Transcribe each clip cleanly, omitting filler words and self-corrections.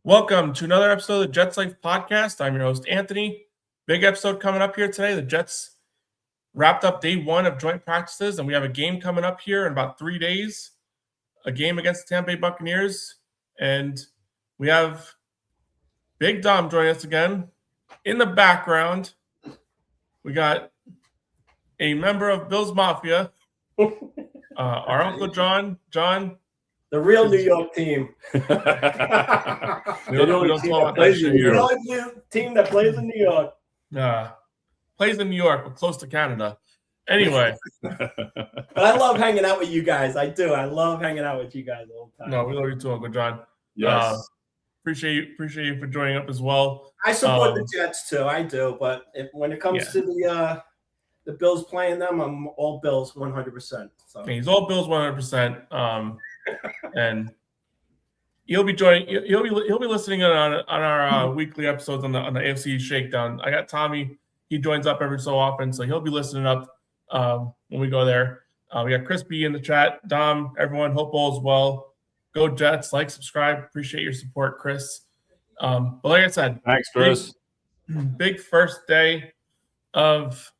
Welcome to another episode of the Jets Life Podcast. I'm your host, Anthony. Big episode coming up here today. The Jets wrapped up day one of joint practices, and we have a game coming up here in about 3 days, a game against the Tampa Bay Buccaneers. And we have Big Dom joining us again. In the background, we got a member of Bills Mafia, our Uncle John. John. The real New York team. We don't talk about that shit here. The only team that plays in New York. Plays in New York, but close to Canada. Anyway. But I love hanging out with you guys. I do. I love hanging out with you guys all the time. No, we love you too, Uncle John. Yes. Appreciate you for joining up as well. I support the Jets too. I do. But when it comes to the Bills playing them, I'm all Bills 100%. So. He's all Bills 100%. And he'll be joining. He'll be listening on our weekly episodes on the AFC Shakedown. I got Tommy. He joins up every so often, so he'll be listening up when we go there. We got Chris B in the chat. Dom, everyone, hope all is well. Go Jets! Like, subscribe. Appreciate your support, Chris. But like I said, thanks, Chris. Big first day of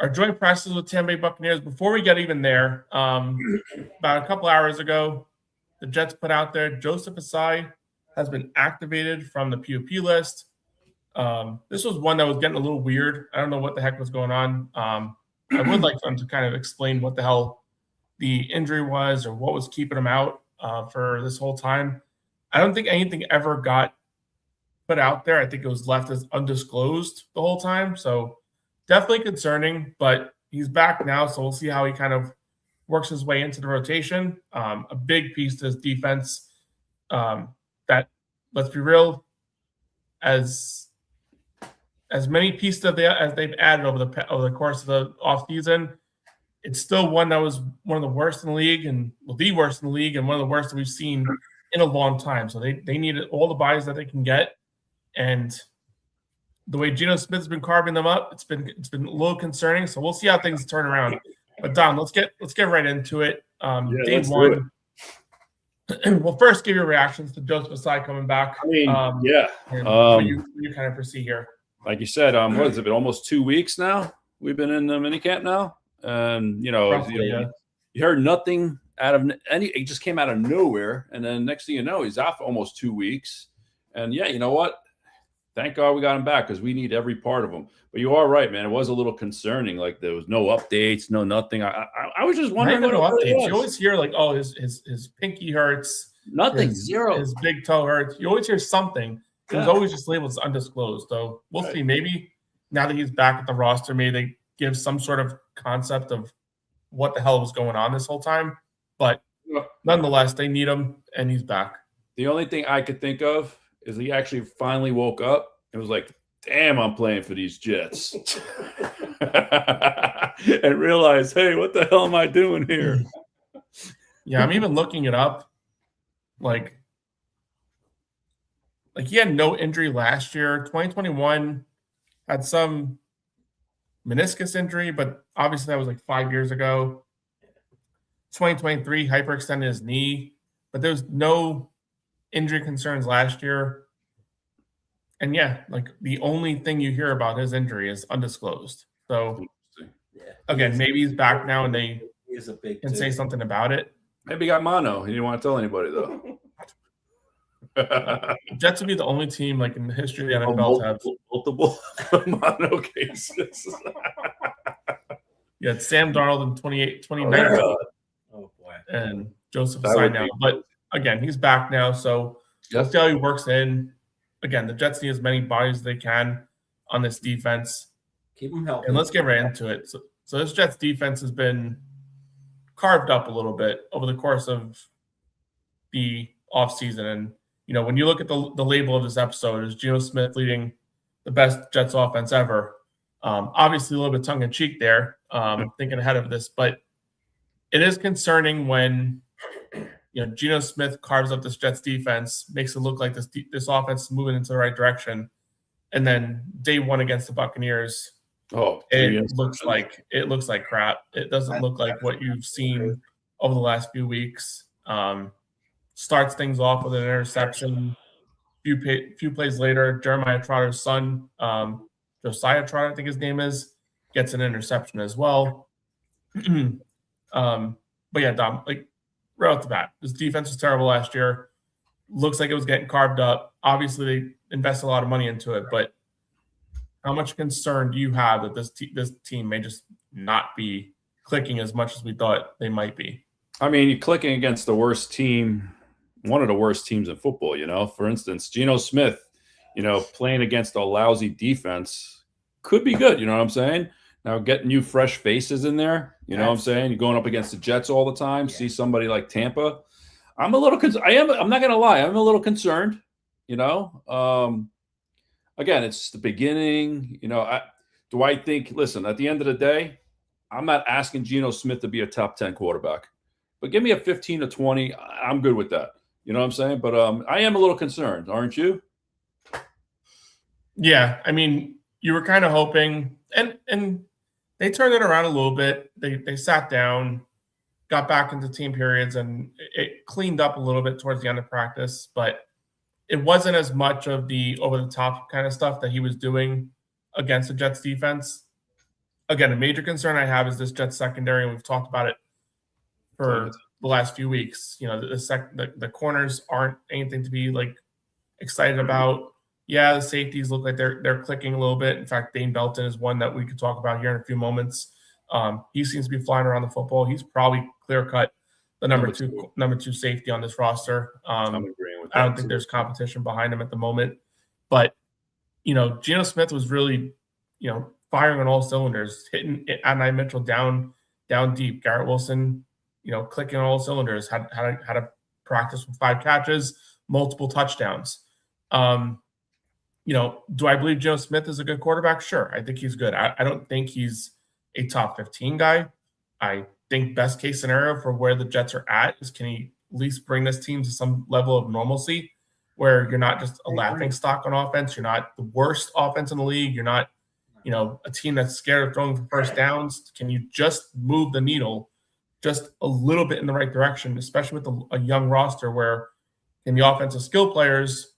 our joint practices with Tampa Bay Buccaneers. Before we get even there, about a couple hours ago, the Jets put out there Joseph Asai has been activated from the PUP list. This was one that was getting a little weird. I don't know what the heck was going on. I would like them to kind of explain what the hell the injury was or what was keeping him out for this whole time. I don't think anything ever got put out there. I think it was left as undisclosed the whole time. So definitely concerning, but he's back now, so we'll see how he kind of works his way into the rotation. A big piece to his defense that, let's be real, as many pieces as they've added over the course of the offseason, it's still one that was one of the worst in the league, and the worst in the league, and one of the worst that we've seen in a long time. So they needed all the buys that they can get, and the way Geno Smith has been carving them up, it's been a little concerning. So we'll see how things turn around. But Dom, let's get right into it. Day one. We'll first give your reactions to Joseph Asai coming back. I mean, what you kind of foresee here. Like you said, what has it been? Almost 2 weeks now. We've been in the minicamp now, and you heard nothing out of any. It just came out of nowhere, and then next thing you know, he's out for almost 2 weeks. And yeah, you know what? Thank God we got him back because we need every part of him. But you are right, man. It was a little concerning. Like there was no updates, no nothing. I was just wondering what updates. You always hear like, oh, his pinky hurts. Nothing, zero. His big toe hurts. You always hear something. It was always just labeled as undisclosed. So we'll see. Maybe now that he's back at the roster, maybe they give some sort of concept of what the hell was going on this whole time. But nonetheless, they need him, and he's back. The only thing I could think of is he actually finally woke up and was like, damn, I'm playing for these Jets. And realized, hey, what the hell am I doing here? Yeah, I'm even looking it up. Like he had no injury last year. 2021 had some meniscus injury, but obviously that was like 5 years ago. 2023 hyperextended his knee, but there's no injury concerns last year. And yeah, like the only thing you hear about his injury is undisclosed. So again, maybe he's back now and they can say something about it. Maybe he got mono. He didn't want to tell anybody though. Jets would be the only team like in the history of the NFL to have multiple mono cases. Yeah, it's Sam Darnold in 2019. Oh boy. And Joseph Asai now. But again, he's back now, so let's see how he works in. Again, the Jets need as many bodies as they can on this defense. Keep them healthy. And let's get right into it. So this Jets defense has been carved up a little bit over the course of the offseason. And, when you look at the label of this episode, is Geno Smith leading the best Jets offense ever. Obviously, a little bit tongue-in-cheek there, thinking ahead of this. But it is concerning when Geno Smith carves up this Jets defense, makes it look like this offense is moving into the right direction, and then day one against the Buccaneers, it looks like crap. It doesn't look like what you've seen over the last few weeks. starts things off with an interception. Few plays later, Jeremiah Trotter's son, Josiah Trotter, I think his name is, gets an interception as well. But yeah, Dom, like right off the bat, this defense was terrible last year. Looks like it was getting carved up. Obviously, they invested a lot of money into it, but how much concern do you have that this team may just not be clicking as much as we thought they might be? I mean, you're clicking against the worst team, one of the worst teams in football, you know. For instance, Geno Smith, you know, playing against a lousy defense could be good, you know what I'm saying? Now, getting new fresh faces in there, you know what I'm saying? You're going up against the Jets all the time, see somebody like Tampa. I'm a little I'm not going to lie. I'm a little concerned, you know. Again, it's the beginning. You know, do I think, listen, at the end of the day, I'm not asking Geno Smith to be a top 10 quarterback. But give me a 15 to 20. I'm good with that. You know what I'm saying? But I am a little concerned, aren't you? Yeah. I mean, you were kind of hoping, and they turned it around a little bit. They sat down, got back into team periods, and it cleaned up a little bit towards the end of practice. But it wasn't as much of the over-the-top kind of stuff that he was doing against the Jets defense. Again, a major concern I have is this Jets secondary, and we've talked about it for the last few weeks. You know, the corners aren't anything to be like excited about. Yeah, the safeties look like they're clicking a little bit. In fact, Dane Belton is one that we could talk about here in a few moments. He seems to be flying around the football. He's probably clear-cut the number two safety on this roster. I'm agreeing with that. I don't think there's competition behind him at the moment. But, you know, Geno Smith was really, you know, firing on all cylinders, hitting Adonai Mitchell down deep. Garrett Wilson, you know, clicking on all cylinders, had a practice with 5 catches, multiple touchdowns. You know, do I believe Geno Smith is a good quarterback? Sure. I think he's good. I don't think he's a top 15 guy. I think best case scenario for where the Jets are at is, can he at least bring this team to some level of normalcy where you're not just a laughing stock on offense. You're not the worst offense in the league. You're not, you know, a team that's scared of throwing for first downs. Can you just move the needle just a little bit in the right direction, especially with a young roster where in the offensive skill players,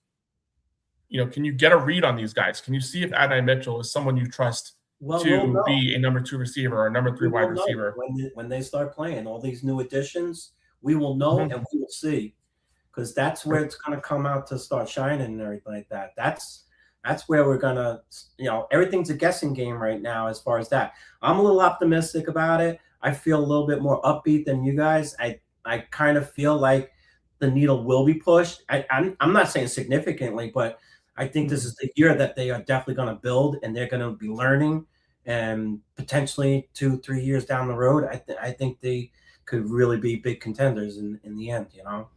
you know, can you get a read on these guys? Can you see if Adonai Mitchell is someone you trust to be a number 2 receiver or a number 3 wide receiver? When they start playing all these new additions, we will know and we will see, because that's where it's going to come out to start shining and everything like that. That's where we're going to, you know, everything's a guessing game right now as far as that. I'm a little optimistic about it. I feel a little bit more upbeat than you guys. I kind of feel like the needle will be pushed. I'm not saying significantly, but I think this is the year that they are definitely going to build, and they're going to be learning, and potentially 2-3 years down the road, I think they could really be big contenders in the end, you know?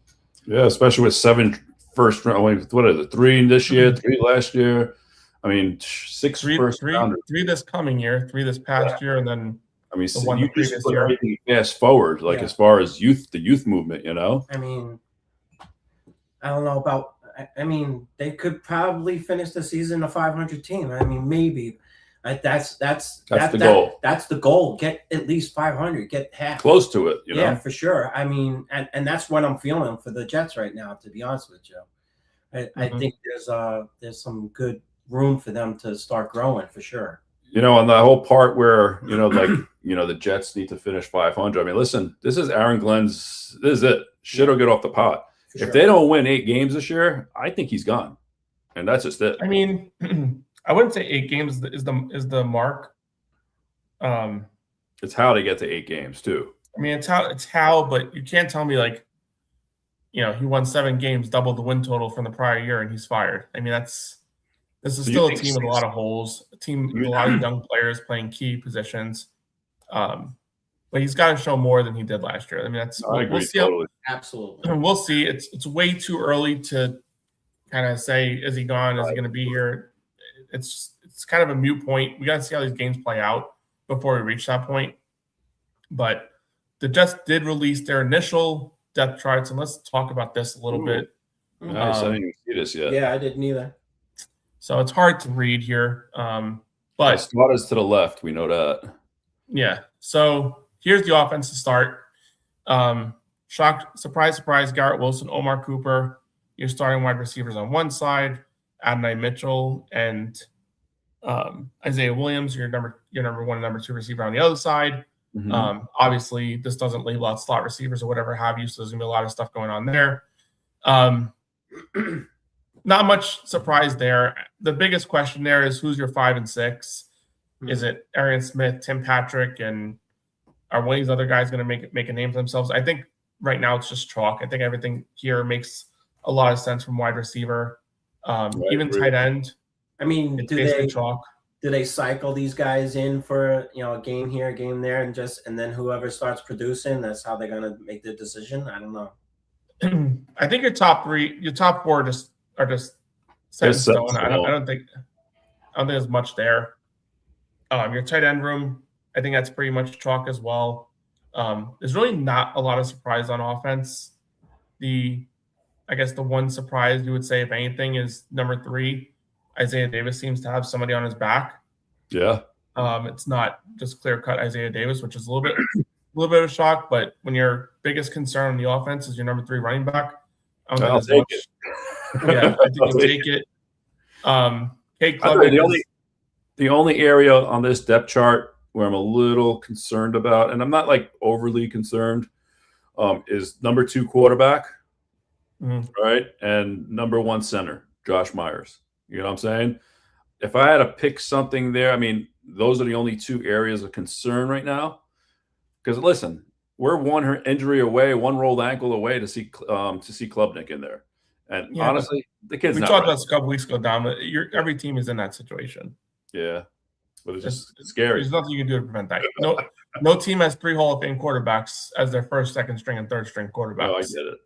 Yeah, especially with 7 first round. What are the 3 this year, 3 last year? I mean, 6 first round. 3 this coming year, 3 this past year, and then I mean, the one you the previous just put year. everything fast forward, like as far as the youth movement, you know? I mean, I don't know about. I mean, they could probably finish the season a 500 team. I mean, maybe. That's the goal. That's the goal. Get at least 500. Get half. Close to it, you know? Yeah, for sure. I mean, and that's what I'm feeling for the Jets right now, to be honest with you. I think there's some good room for them to start growing for sure. You know, on the whole part where, you know, like, you know, the Jets need to finish 500. I mean, listen, this is Aaron Glenn's. This is it. Shit will get off the pot. Sure. If they don't win 8 games this year, I think he's gone, and that's just it. I mean, I wouldn't say 8 games is the mark. It's how they get to 8 games too. I mean, it's how, but you can't tell me like, you know, he won 7 games, doubled the win total from the prior year, and he's fired. I mean, this is still a team with a lot of holes, a team with a lot of young players playing key positions. But he's got to show more than he did last year. I mean, I agree totally. Absolutely. We'll see. It's way too early to kind of say, is he gone? Is he going to be here? It's kind of a moot point. We got to see how these games play out before we reach that point. But the Jets did release their initial depth charts, and let's talk about this a little bit. Nice. I didn't even see this yet. Yeah, I didn't either. So it's hard to read here. But Slaughter's to the left. We know that. Yeah. So here's the offense to start. shock, surprise, surprise, Garrett Wilson, Omar Cooper, your starting wide receivers on one side, Adonai Mitchell and Isaiah Williams, your number one and number two receiver on the other side. Mhm. Obviously, this doesn't label out slot receivers or whatever have you, so there's gonna be a lot of stuff going on there. Not much surprise there. The biggest question there is who's your 5 and 6? Is it Arian Smith, Tim Patrick, and are one of these other guys going to make a name for themselves? I think right now it's just chalk. I think everything here makes a lot of sense from wide receiver, even tight end. I mean, it's basically chalk. Do they cycle these guys in for a game here, a game there, and then whoever starts producing, that's how they're going to make the decision? I don't know. I think your top 4 are just set in stone. I don't think there's much there. Your tight end room, I think that's pretty much chalk as well. There's really not a lot of surprise on offense. I guess the one surprise you would say, if anything, is number 3. Isaiah Davis seems to have somebody on his back. Yeah. It's not just clear cut Isaiah Davis, which is a little bit of a shock. But when your biggest concern on the offense is your number 3 running back, I'll take it. Yeah, I think you'll take it. Kate Klubnik, the only area on this depth chart where I'm a little concerned about, and I'm not like overly concerned, is number 2 quarterback, right, and number 1 center, Josh Myers. You know what I'm saying? If I had to pick something there, I mean, those are the only 2 areas of concern right now. Because listen, we're one injury away, one rolled ankle away to see Klubnik in there. And honestly, the kid's we not talked right. about this a couple weeks ago, Dom. Every team is in that situation. Yeah, but it's just scary. There's nothing you can do to prevent that. No team has 3 Hall of Fame quarterbacks as their first, second string, and third string quarterbacks. No, I get it.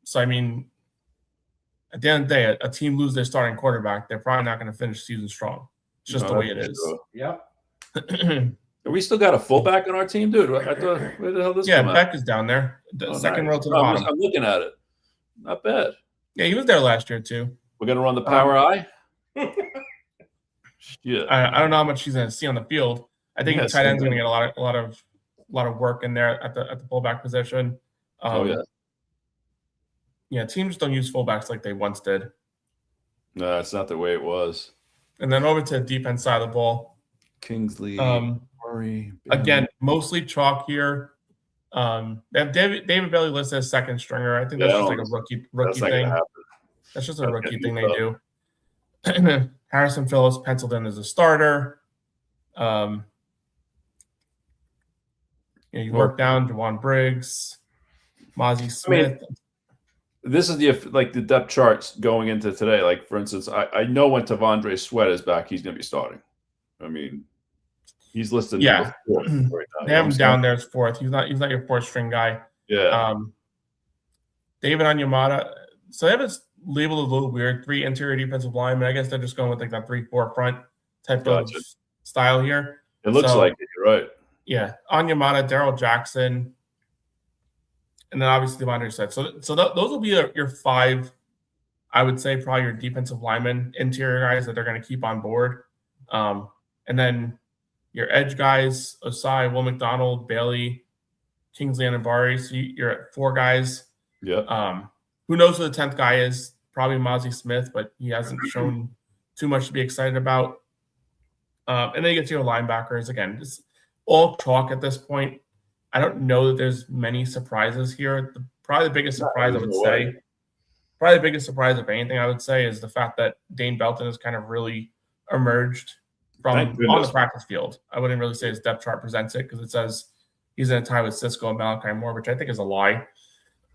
So I mean, at the end of the day, a team lose their starting quarterback, they're probably not going to finish the season strong. It's just the way it is. Yep. We still got a fullback on our team, dude. Where the hell this? Yeah, Beck is down there, second row to the bottom. I'm looking at it. Not bad. Yeah, he was there last year too. We're gonna run the power eye. Shit. I don't know how much he's going to see on the field. I think the tight end's going to get a lot of work in there at the fullback position. Yeah, teams don't use fullbacks like they once did. No, that's not the way it was. And then over to the defense side of the ball. Kingsley, Murray, again, mostly chalk here. They have David Bailey listed as second stringer. I think that's just like a rookie thing. That's just a rookie thing they do. Harrison Phillips penciled in as a starter. You work down Jawan Briggs, Mozzie Smith. This is the depth charts going into today. Like, for instance, I know when Tavondre Sweat is back, he's going to be starting. I mean, he's listed number 4 right now. They have him down there as 4th. He's not your 4th string guy. Yeah. David Onyemata. So they have it labeled a little weird. 3 interior defensive linemen. I guess they're just going with like that 3-4 front type of style here. It looks like it. You're right. Yeah. Onyemata, Darrell Jackson, and then obviously Devondre Sweat. So those will be your 5, I would say, probably your defensive linemen, interior guys that they're going to keep on board. And then your edge guys, Osai, Will McDonald, Bailey, Kingsley, and Anibari. So you're at 4 guys. Yeah. Who knows who the 10th guy is? Probably Mozzie Smith, but he hasn't shown too much to be excited about. And then you get to your linebackers. Again, it's all chalk at this point. I don't know that there's many surprises here. Probably the biggest surprise I would say, probably the biggest surprise of anything I would say, is the fact that Dane Belton has kind of really emerged from on the practice field. I wouldn't really say his depth chart presents it, because it says he's in a tie with Cisco and Malachi Moore, which I think is a lie.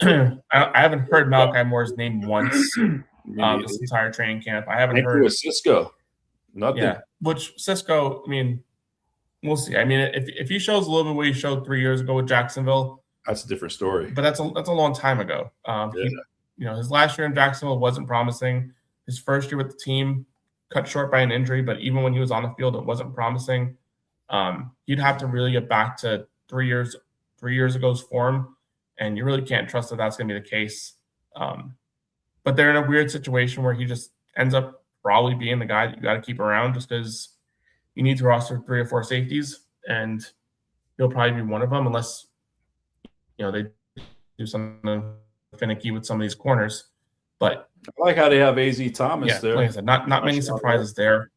I haven't heard Malachi Moore's name once this entire training camp. I haven't heard Cisco. Nothing. Yeah, which Cisco, I mean, we'll see. I mean, if he shows a little bit what he showed 3 years ago with Jacksonville, that's a different story. But that's a long time ago. His last year in Jacksonville wasn't promising. His first year with the team cut short by an injury, but even when he was on the field, it wasn't promising. You'd have to really get back to 3 years ago's form, and you really can't trust that that's going to be the case. But they're in a weird situation where he just ends up probably being the guy that you got to keep around, just because you need to roster 3 or 4 safeties, and he'll probably be one of them, unless they do something finicky with some of these corners. But I like how they have AZ Thomas there. like I said, not many surprises there.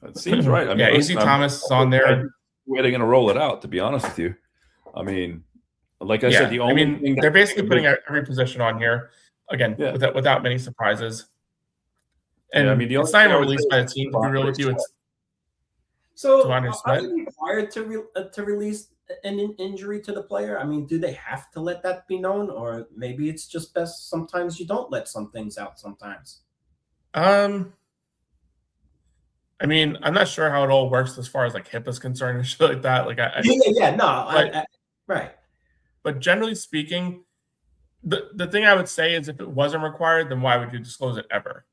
It seems right. I mean, AZ Thomas is on there. Where they're going to roll it out, to be honest with you. I mean, like I said, the only thing they're basically putting every position on here again without many surprises. And I mean, it's not even released by the team. To be real with you, it's so are they required to release an injury to the player? I mean, do they have to let that be known, or maybe it's just best sometimes you don't let some things out sometimes? I mean, I'm not sure how it all works as far as like HIPAA is concerned and shit like that. Like, right. But generally speaking, the thing I would say is if it wasn't required, then why would you disclose it ever?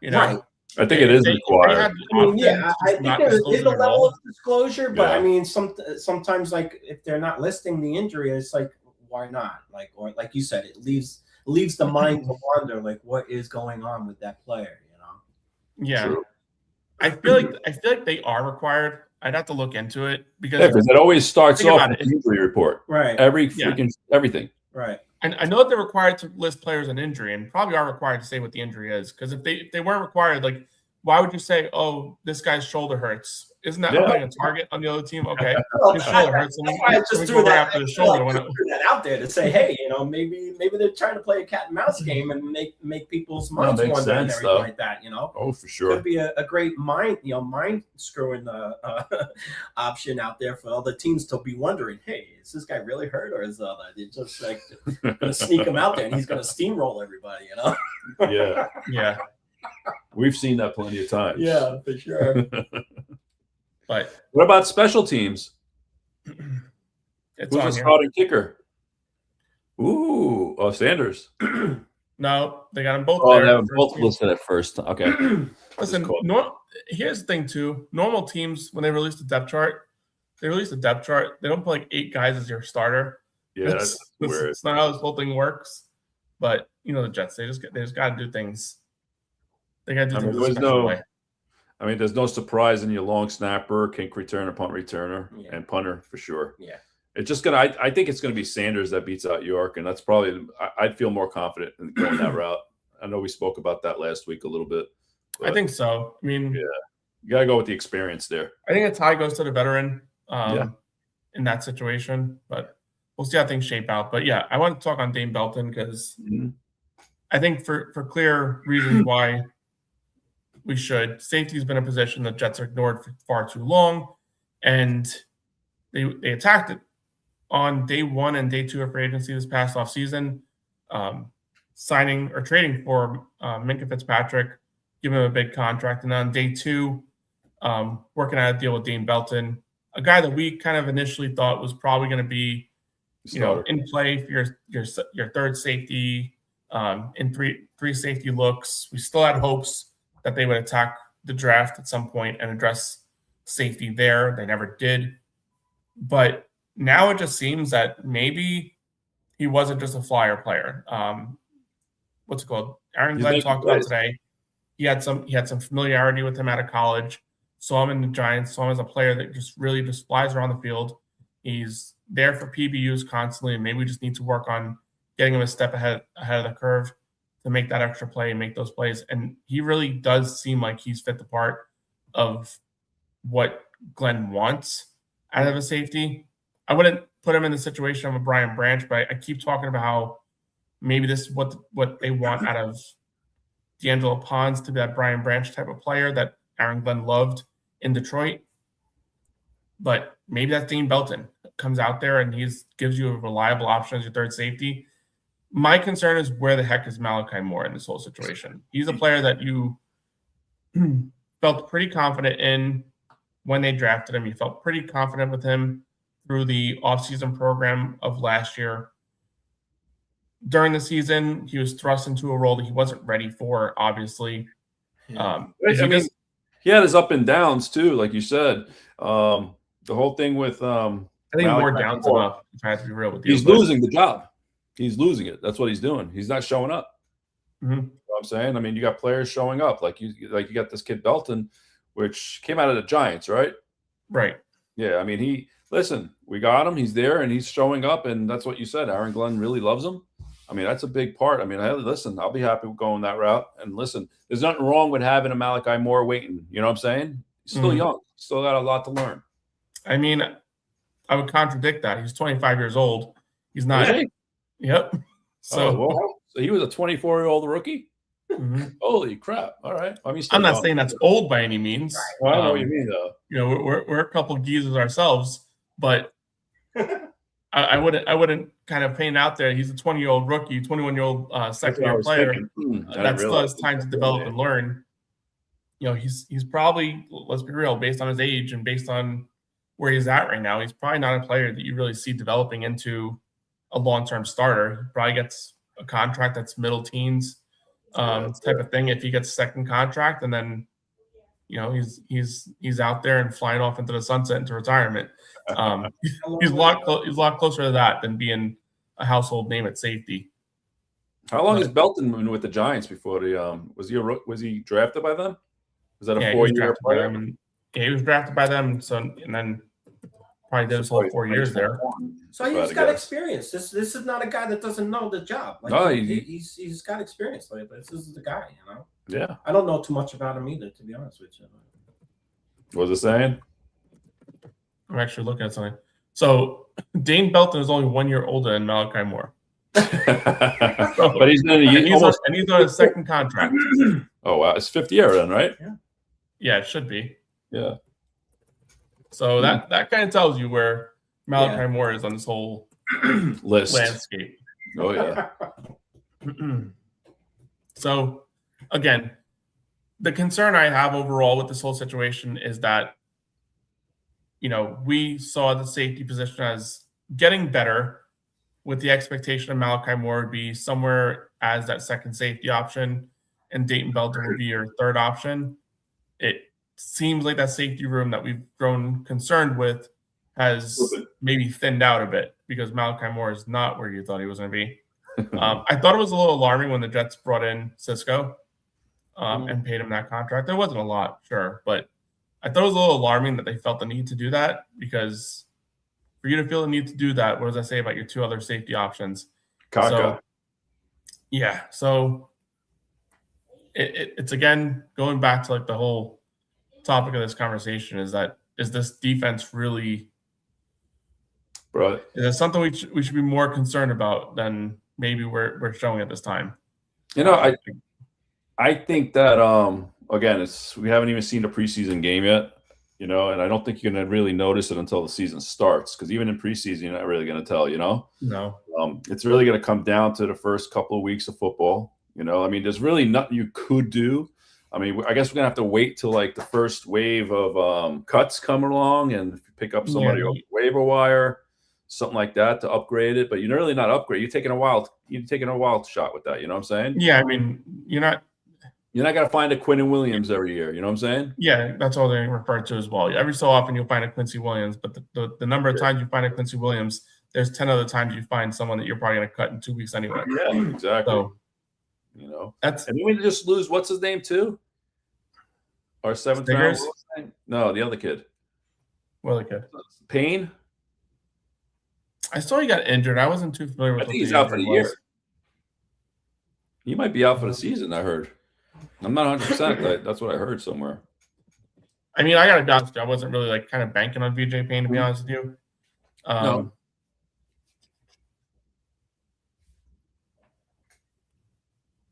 You know, right. I think it is required. I think there is a level of disclosure, but I mean, sometimes like if they're not listing the injury, it's like why not? Like, or like you said, it leaves the mind to wonder, like what is going on with that player, you know? Yeah. True. I feel like they are required. I'd have to look into it because it always starts off with the injury report. Right. Every freaking everything. Right. And I know that they're required to list players on injury and probably are required to say what the injury is. Because if they weren't required, like, why would you say, oh, this guy's shoulder hurts? Isn't that putting a target on the other team? Okay. His shoulder hurts. I just threw that out there to say, hey, you know, maybe they're trying to play a cat and mouse game and make people's minds wonder and everything like that, you know? Oh, for sure. Could be a great mind screwing option out there for other teams to be wondering, hey, is this guy really hurt, or is they just like gonna sneak him out there and he's gonna steamroll everybody, you know? Yeah. Yeah. We've seen that plenty of times. Yeah, for sure. But what about special teams? It's Who's on a here. starting kicker? Ooh, Sanders. No, they got them both there. they have both listed at first. Okay. Listen, here's the thing too. Normal teams, when they release the depth chart, they don't put like 8 guys as your starter. Yeah, that's weird. It's not how this whole thing works. But you know the Jets, they just got to do things. They got to do things a special way. I mean, there's no surprise in your long snapper, kink returner, punt returner, and punter for sure. Yeah. It's just I think it's gonna be Sanders that beats out York, and that's probably I'd feel more confident in going that route. I know we spoke about that last week a little bit. I think so. I mean, yeah, you gotta go with the experience there. I think a tie goes to the veteran in that situation, but we'll see how things shape out. But yeah, I want to talk on Dane Belton because I think for clear reasons why we should. Safety's been a position that Jets are ignored for far too long, and they attacked it on day 1 and day 2 of free agency this past offseason, signing or trading for Minkah Fitzpatrick, giving him a big contract, and on day 2, working out a deal with Dane Belton, a guy that we kind of initially thought was probably going to be, in play for your third safety, in three safety looks. We still had hopes that they would attack the draft at some point and address safety there. They never did. But now it just seems that maybe he wasn't just a flyer player. What's it called? Aaron Glenn talked about today. He had some familiarity with him out of college. Saw him in the Giants. Saw him as a player that just flies around the field. He's there for PBUs constantly, and maybe we just need to work on getting him a step ahead of the curve to make that extra play and make those plays. And he really does seem like he's fit the part of what Glenn wants out of a safety. I wouldn't put him in the situation of a Brian Branch, but I keep talking about how maybe this is what they want out of D'Angelo Pons to be that Brian Branch type of player that Aaron Glenn loved in Detroit. But maybe that's Dane Belton. Comes out there and gives you a reliable option as your third safety. My concern is where the heck is Malachi Moore in this whole situation? He's a player that you felt pretty confident in when they drafted him. You felt pretty confident with him through the offseason program of last year. During the season, he was thrust into a role that he wasn't ready for, obviously. Yeah. He had his up and downs too, like you said. The whole thing with I think more downs enough, if I have to be real with you. He's losing the job. He's losing it. That's what he's doing. He's not showing up. Mm-hmm. You know what I'm saying? I mean, you got players showing up. Like you got this kid Belton, which came out of the Giants, right? Right. Yeah. I mean, listen, we got him. He's there, and he's showing up, and that's what you said. Aaron Glenn really loves him. I mean, that's a big part. I mean, listen, I'll be happy with going that route. And listen, there's nothing wrong with having a Malachi Moore waiting. You know what I'm saying? He's still young. Still got a lot to learn. I mean, I would contradict that. He's 25 years old. He's not. Is he? Yep. So, so he was a 24-year-old rookie? Holy crap. All right. I mean, I'm not saying that's old by any means. Well, I know what you mean, though. You know, we're a couple geezers ourselves, but I wouldn't kind of paint out there. He's a 20-year-old rookie, 21-year-old second-year player that still has time to develop and learn. You know, he's probably, let's be real, based on his age and based on where he's at right now, he's probably not a player that you really see developing into a long-term starter. He probably gets a contract that's middle teens type of thing if he gets a second contract, and then he's out there and flying off into the sunset into retirement. He's a lot closer to that than being a household name at safety. How long has Belton been with the Giants before the was he drafted by them? Was that a 4-year player? He was drafted by them, and then probably did his whole 4 years there. So he's got experience. This is not a guy that doesn't know the job. Like, no, he's got experience. Like, this is the guy, you know. Yeah. I don't know too much about him either, to be honest with you. What was it saying? I'm actually looking at something. So Dane Belton is only 1 year older than Malachi Moore. But he's on his second contract. Oh wow, it's 5th year then, right? Yeah, it should be. Yeah. So that kind of tells you where Malachi Moore is on this whole landscape. Oh yeah. So again, the concern I have overall with this whole situation is that, you know, we saw the safety position as getting better with the expectation of Malachi Moore would be somewhere as that second safety option and Dayton Belton would be your third option. It seems like that safety room that we've grown concerned with has maybe thinned out a bit because Malachi Moore is not where you thought he was going to be. I thought it was a little alarming when the Jets brought in Cisco and paid him that contract. There wasn't a lot, sure, but I thought it was a little alarming that they felt the need to do that, because for you to feel the need to do that, what does that say about your two other safety options? Kaka. So it's again going back to like the whole topic of this conversation is this defense really, right? Is it something we should be more concerned about than maybe we're showing at this time? You know, I think that again, we haven't even seen the preseason game yet, you know, and I don't think you're going to really notice it until the season starts, because even in preseason, you're not really going to tell, you know. No. It's really going to come down to the first couple of weeks of football. You know, I mean, there's really nothing you could do. I mean, I guess we're going to have to wait till like the first wave of cuts come along and pick up somebody off the waiver wire, something like that to upgrade it. But you're really not upgrade. You're taking a wild shot with that. You know what I'm saying? Yeah, I mean, you're not going to find a Quinnen Williams every year. You know what I'm saying? Yeah, that's all they refer to as well. Every so often you'll find a Quincy Williams, but the number of times you find a Quincy Williams, there's 10 other times you find someone that you're probably going to cut in 2 weeks anyway. Yeah, exactly. So, you know, and then we just lose. What's his name too? Our 7th round. No, the other kid. What other kid? Payne. I saw he got injured. I wasn't too familiar with. I think he's out for the year. He might be out for the season. I heard. I'm not 100%. That's what I heard somewhere. I mean, I got to be honest with you, I wasn't really like kind of banking on VJ Payne, to be honest with you. No.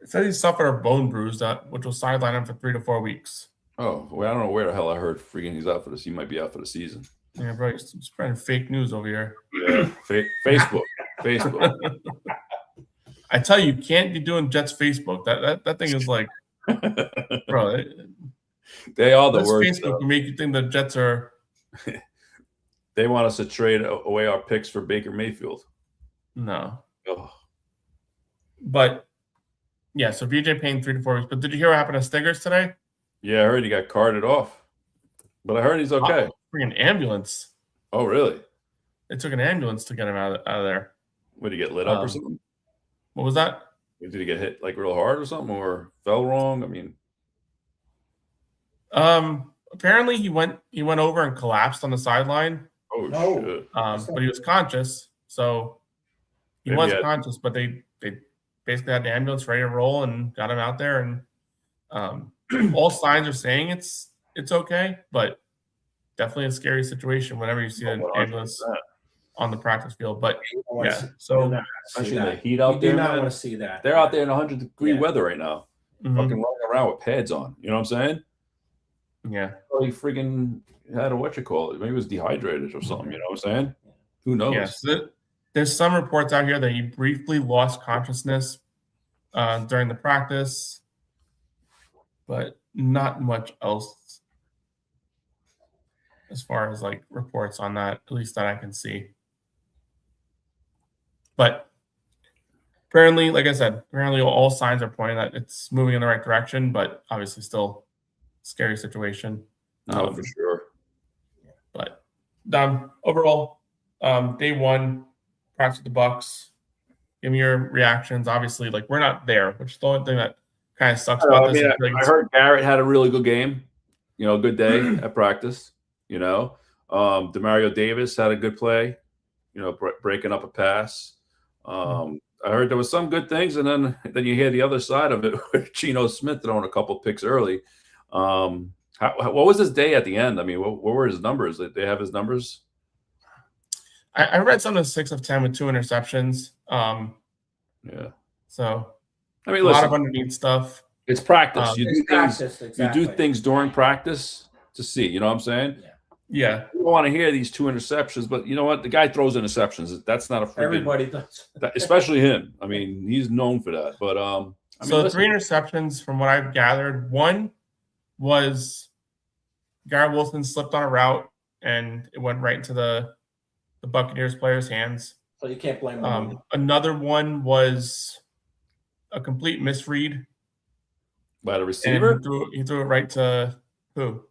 It says he suffered a bone bruise which will sideline him for 3 to 4 weeks. Oh, well, I don't know where the hell I heard freaking he's out for this. He might be out for the season. Yeah, bro, he's spreading fake news over here. Yeah, Facebook. I tell you can't be doing Jets Facebook. That thing is like, bro. They are the worst. Facebook can make you think the Jets are. They want us to trade away our picks for Baker Mayfield. No. Oh. But yeah, so VJ Payne 3 to 4 weeks. But did you hear what happened to Stiggers today? Yeah, I heard he got carted off. But I heard he's okay. Bring an ambulance. Oh, really? They took an ambulance to get him out of there. Would he get lit up or something? What was that? Did he get hit like real hard or something, or fell wrong? I mean, apparently he went over and collapsed on the sideline. Oh, No. shit. But he was conscious, so he Maybe was he had- conscious. But they basically had the ambulance ready to roll and got him out there. And all signs are saying it's okay, but definitely a scary situation whenever you see an 100%. ambulance on the practice field. But wanna yeah, see- so do not see Especially the that. heat out We there, do not man. want to see that. They're out there in 100-degree Yeah. weather right now, mhm, fucking running around with pads on. You know what I'm saying? yeah. Or he friggin' had a maybe he was dehydrated or something. You know what I'm saying? Who knows? Yeah, so there's some reports out here that he briefly lost consciousness during the practice, but not much else as far as like reports on that, at least that I can see. But apparently, like I said, all signs are pointing that it's moving in the right direction, but obviously still scary situation. No, for sure. But overall, day one, practice with the Bucks. Give me your reactions. Obviously, like we're not there, which is the only thing that kind of sucks about this. I heard Garrett had a really good game. You know, good day at practice. You know, Demario Davis had a good play. You know, breaking up a pass. I heard there was some good things, and then you hear the other side of it with Geno Smith throwing a couple picks early. What was his day at the end? I mean, what were his numbers? Did they have his numbers? I read something 6 of 10 with 2 interceptions. Yeah. So I mean, a lot of underneath stuff. It's practice. You Exactly. do things during practice to see. You know what I'm saying? Yeah. You don't want to hear these 2 interceptions, but you know what? The guy throws interceptions. That's not a freaking. Everybody does. Especially him. I mean, he's known for that. But so 3 interceptions, from what I've gathered, one was Garrett Wilson slipped on a route and it went right into the Buccaneers player's hands. So you can't blame them. Another one was a complete misread by the receiver. And he threw it right to who?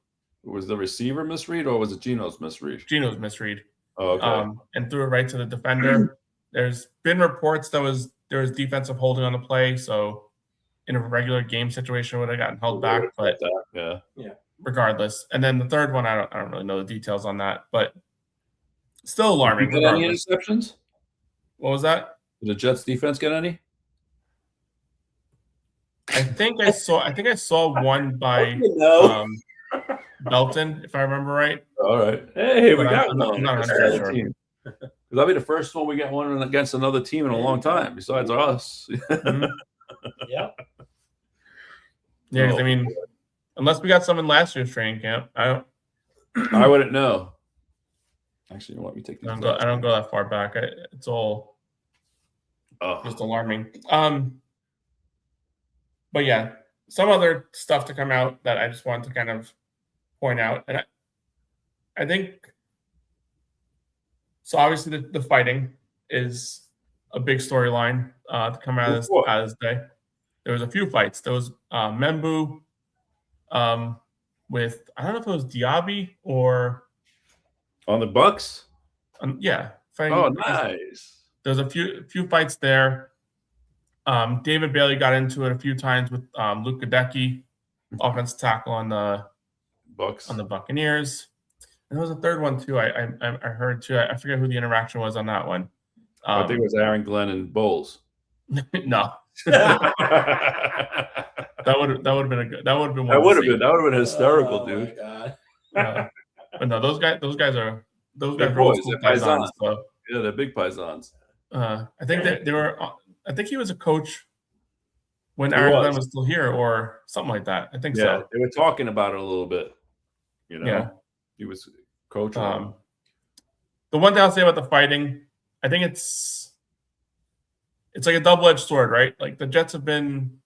Was the receiver misread or was it Geno's misread? Geno's misread. Oh, okay. And threw it right to the defender. There's been reports there was defensive holding on the play, so in a regular game situation would have gotten held back, but yeah. Regardless. And then the third one, I don't really know the details on that, but still alarming. Did you get any interceptions? What was that? Did the Jets defense get any? I think I saw one by Belton, if I remember right. All right. Hey, we got one. I'm not 100% sure. Because that'll be the first one we get one against another team in a long time, besides us. Mm-hmm. Yeah. Yeah, because I mean, unless we got some in last year's training camp, I wouldn't know. Actually, let me take these. I don't go that far back. It's all just alarming. But yeah, some other stuff to come out that I just wanted to kind of point out, and I think so. Obviously, the fighting is a big storyline to come out of this day. There was a few fights. There was Membu with, I don't know if it was Diaby or on the Bucks. Yeah. Oh, nice. There's a few fights there. David Bailey got into it a few times with Luke Gadecki, offensive tackle on the Buccaneers. And there was a third one too. I heard too. I forget who the interaction was on that one. I think it was Aaron Glenn and Bowles. No. that would have been hysterical, dude. But no, those guys are boys. They're paisans. So. Yeah, they're big paisans. I think that they were. I think he was a coach when Aaron Glenn was still here, or something like that. I think so. They were talking about it a little bit. You know, yeah. He was coaching. The one thing I'll say about the fighting, I think it's like a double-edged sword, right? Like the Jets have been.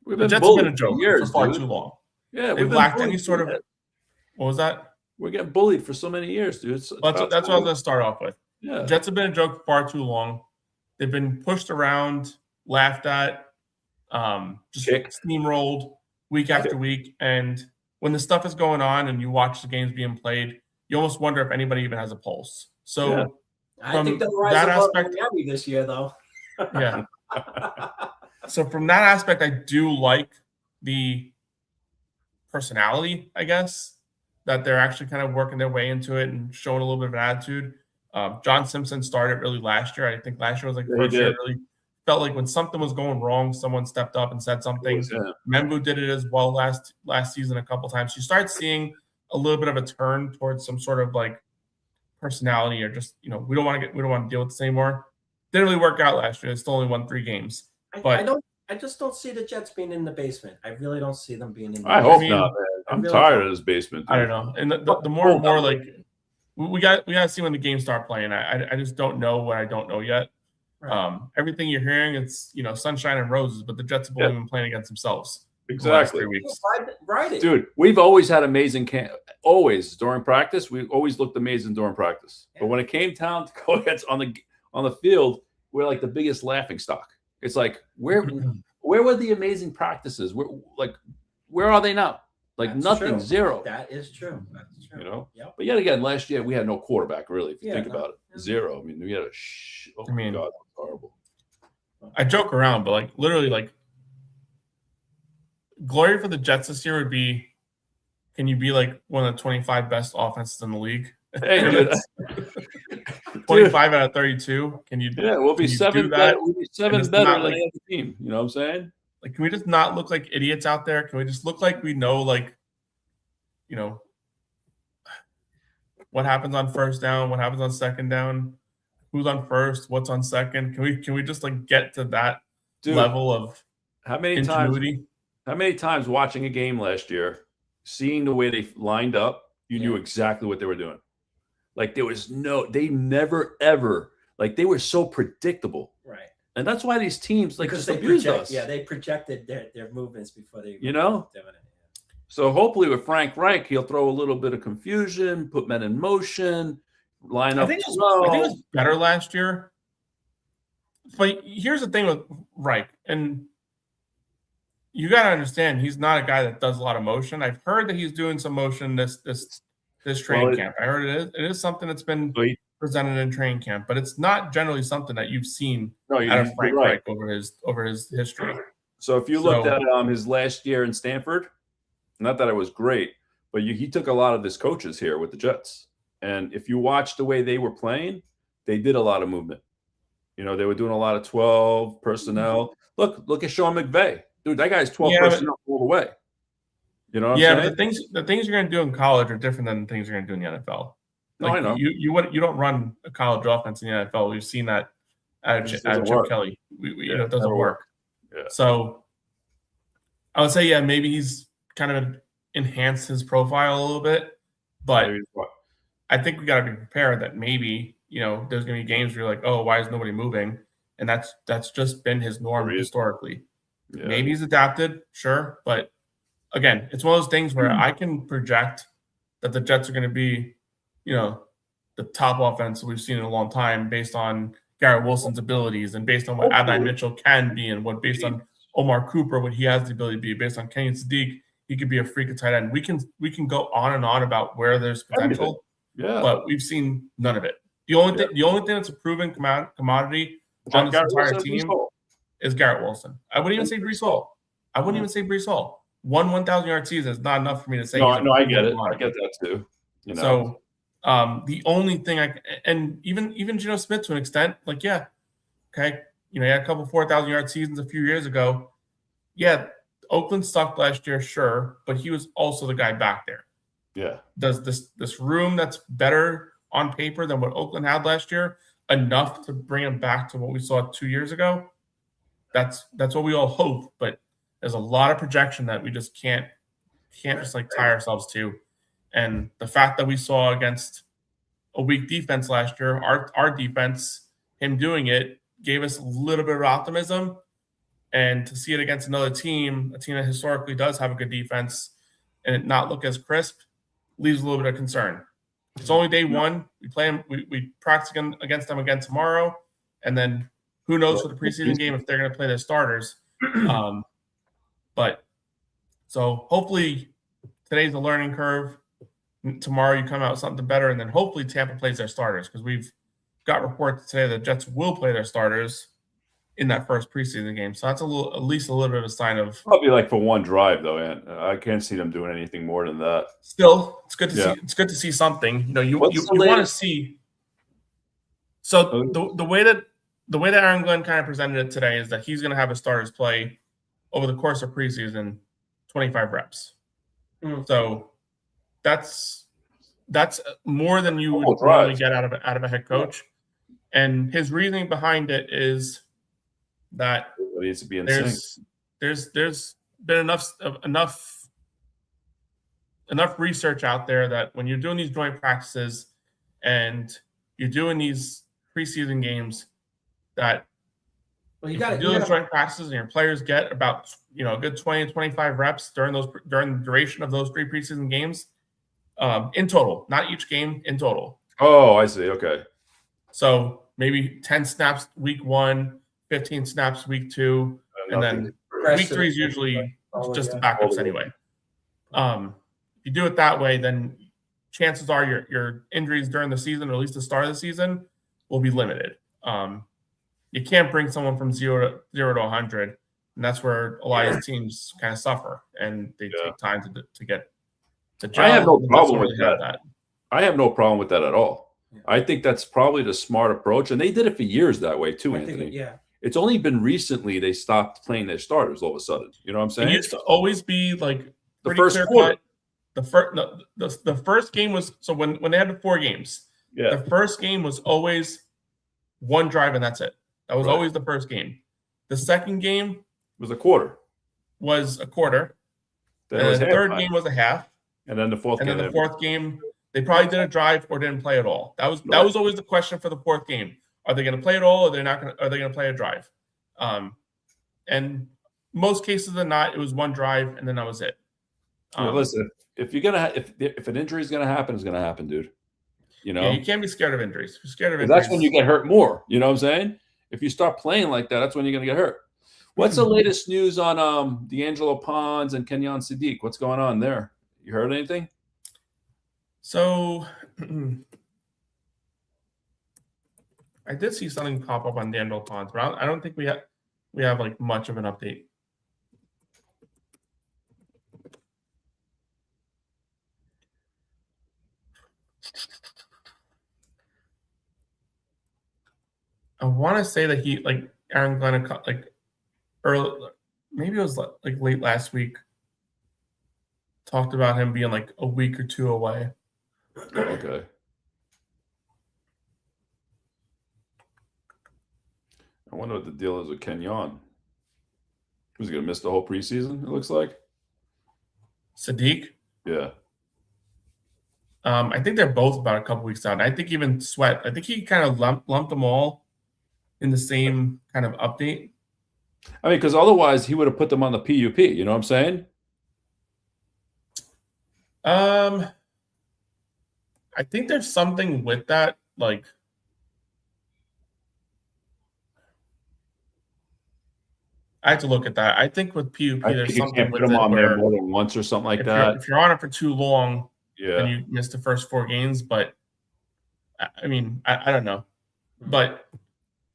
The Jets have been a joke for far too long. Yeah, they've lacked any sort of. What was that? We're getting bullied for so many years, dude. That's what I was going to start off with. Yeah. The Jets have been a joke far too long. They've been pushed around, laughed at, just steamrolled week after week. And when the stuff is going on and you watch the games being played, you almost wonder if anybody even has a pulse. So I think they'll rise above Miami this year, though. Yeah. So from that aspect, I do like the personality, I guess, that they're actually kind of working their way into it and showing a little bit of an attitude. John Simpson started really last year. I think last year was like the first year it really felt like when something was going wrong, someone stepped up and said something. Membu did it as well last season a couple times. You start seeing a little bit of a turn towards some sort of like personality, or just, you know, we don't want to deal with this anymore. Didn't really work out last year. They still only won 3 games. But I just don't see the Jets being in the basement. I really don't see them being in the I basement. hope not, man. I'm tired of this basement. I don't know. And the more and more, like, we got to see when the games start playing. I just don't know what I don't know yet. Right. Everything you're hearing, it's, you know, sunshine and roses, but the Jets have only been playing against themselves. Exactly. 3 weeks. Right. Dude, we've always had amazing camp. Always during practice, we always looked amazing during practice. Yeah. But when it came time to go against on the field, we're like the biggest laughing stock. It's like, where were the amazing practices? Where are they now? Like, that's nothing, true. Zero. That is true. That's true. You know? Yep. But yet again, last year we had no quarterback, really, if you think about it. Zero. I mean, we had my God, that's horrible. I joke around, but like literally, like, glory for the Jets this year would be, can you be like one of the 25 best offenses in the league? Hey, dude. 25 out of 32. Can you? Yeah, we'll be 7 better. We'll be 7 better than the other team. You know what I'm saying? Like, can we just not look like idiots out there? Can we just look like we know, like, you know, what happens on first down, what happens on second down, who's on first, what's on second? Can we just like get to that level of ingenuity? How many times watching a game last year, seeing the way they lined up, you knew exactly what they were doing. Like, they never ever, like, they were so predictable. Right. And that's why these teams, like, because just abused us. Yeah, they projected their movements before they doing it. So hopefully with Frank Reich, he'll throw a little bit of confusion, put men in motion, line up. I think it was better last year. But here's the thing with Reich, and you got to understand, he's not a guy that does a lot of motion. I've heard that he's doing some motion this training camp. I heard it is something that's been presented in training camp, but it's not generally something that you've seen out of Frank Reich over his history. So if you looked at his last year in Stanford, not that it was great, but he took a lot of his coaches here with the Jets. And if you watch the way they were playing, they did a lot of movement. You know, they were doing a lot of 12 personnel. Look at Sean McVay. Dude, that guy's 12 personnel all the way. You know what I'm saying? But the things you're going to do in college are different than the things you're going to do in the NFL. Like, I know. You don't run a college offense in the NFL. We've seen that out of Chip Kelly. It doesn't work. Yeah. So I would say, maybe he's kind of enhanced his profile a little bit, but I think we got to be prepared that maybe, you know, there's going to be games where you're like, oh, why is nobody moving? And that's just been his norm historically. Yeah. Maybe he's adapted, sure, but again, it's one of those things where I can project that the Jets are going to be, you know, the top offense we've seen in a long time based on Garrett Wilson's abilities and based on what Adonai Mitchell can be, and what based on Omar Cooper, what he has the ability to be, based on Kenyon Sadiq, he could be a freak of tight end. We can go on and on about where there's potential, but we've seen none of it. The only thing that's a proven commodity on this entire team is Garrett Wilson. I wouldn't even say Breece Hall. 1,000-yard season is not enough for me to say. No, I get it. I get that too. You know? So the only thing and even Geno Smith to an extent, like, you know, he had a couple 4,000-yard seasons a few years ago. Yeah, Oakland sucked last year, sure, but he was also the guy back there. Yeah. Does this room that's better on paper than what Oakland had last year enough to bring him back to what we saw 2 years ago? That's what we all hope, but there's a lot of projection that we just can't just like tie ourselves to. And the fact that we saw against a weak defense last year, our defense, him doing it, gave us a little bit of optimism. And to see it against another team, a team that historically does have a good defense, and it not look as crisp, leaves a little bit of concern. It's only day one. We play them. We practice against them again tomorrow, and then who knows for the preseason game if they're going to play their starters. But so hopefully today's a learning curve. Tomorrow you come out with something better, and then hopefully Tampa plays their starters, because we've got reports today that the Jets will play their starters in that first preseason game. So that's at least a little bit of a sign of probably like for one drive though, and I can't see them doing anything more than that. Still, it's good to see. It's good to see something. You know, you want to see. So the way that Aaron Glenn kind of presented it today is that he's going to have his starters play over the course of preseason 25 reps. So that's more than you would normally get out of a head coach. And his reasoning behind it is that it needs to be in sync. There's been enough research out there that when you're doing these joint practices and you're doing these preseason games, that you got to do those joint practices and your players get about a good 20 to 25 reps during the duration of those 3 preseason games in total, not each game, in total. Oh, I see. Okay. So maybe 10 snaps week 1, 15 snaps week 2, and then week 3 is usually just the backups anyway. If you do it that way, then chances are your injuries during the season, or at least the start of the season, will be limited. You can't bring someone from 0 to 100, and that's where a lot of these teams kind of suffer, and they take time to get to gel. I have no problem with that. I have no problem with that at all. Yeah. I think that's probably the smart approach, and they did it for years that way too, Anthony. It's only been recently they stopped playing their starters all of a sudden. You know what I'm saying? It used to always be like the first quarter. The first game was when they had the 4 games. Yeah. The first game was always one drive and that's it. That was always the first game. The second game was a quarter. Then the third game was a half. And then the fourth game. And then the fourth game, they probably did a drive or didn't play at all. That was always the question for the fourth game. Are they going to play at all, or are they going to play a drive? And most cases than not, it was one drive, and then that was it. Listen, if an injury is going to happen, it's going to happen, dude. You know, you can't be scared of injuries. If you're scared of injuries, that's when you get hurt more. You know what I'm saying? If you start playing like that, that's when you're going to get hurt. What's the latest news on D'Angelo Pons and Kenyon Sadiq? What's going on there? You heard anything? So I did see something pop up on D'Angelo Pons, but I don't think we have like much of an update. I want to say that he, like Aaron Glenn, like early, maybe it was like late last week, talked about him being like a week or 2 away. Okay. I wonder what the deal is with Kenyon. Who's he going to miss the whole preseason, it looks like? Sadiq? Yeah. I think they're both about a couple weeks out. I think even Sweat, I think he kind of lumped them all in the same kind of update. I mean, because otherwise he would have put them on the PUP. You know what I'm saying? I think there's something with that. Like, I have to look at that. I think with PUP, there's something with them on there more than once or something like that. If you're on it for too long, then you miss the first 4 games. But I mean, I don't know. But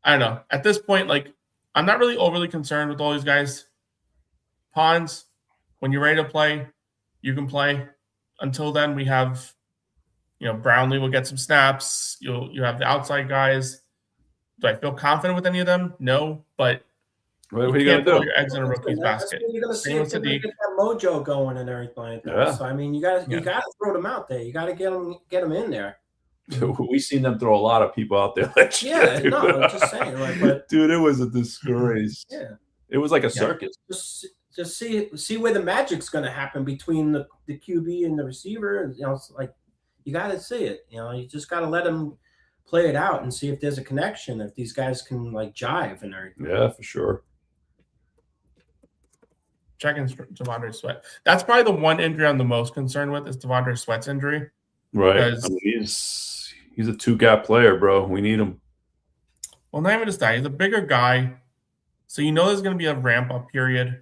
I don't know. At this point, like, I'm not really overly concerned with all these guys. Pons, when you're ready to play, you can play. Until then, we have, Brownlee will get some snaps. You have the outside guys. Do I feel confident with any of them? No, but what are you going to do? Your eggs in a rookie's basket. You're going to see if they get that mojo going and everything like that. Yeah. So I mean, you got to throw them out there. You got to get them in there. We've seen them throw a lot of people out there. I'm just saying. But dude, it was a disgrace. Yeah, it was like a circus. Just see where the magic's going to happen between the QB and the receiver. And it's like you got to see it. You just got to let them play it out and see if there's a connection. If these guys can like jive and everything. Yeah, for sure. Checking Devondre Sweat. That's probably the one injury I'm the most concerned with is Devondre Sweat's injury. Right. I mean, he's a 2-gap player, bro. We need him. Well, not even just that. He's a bigger guy. So there's going to be a ramp-up period.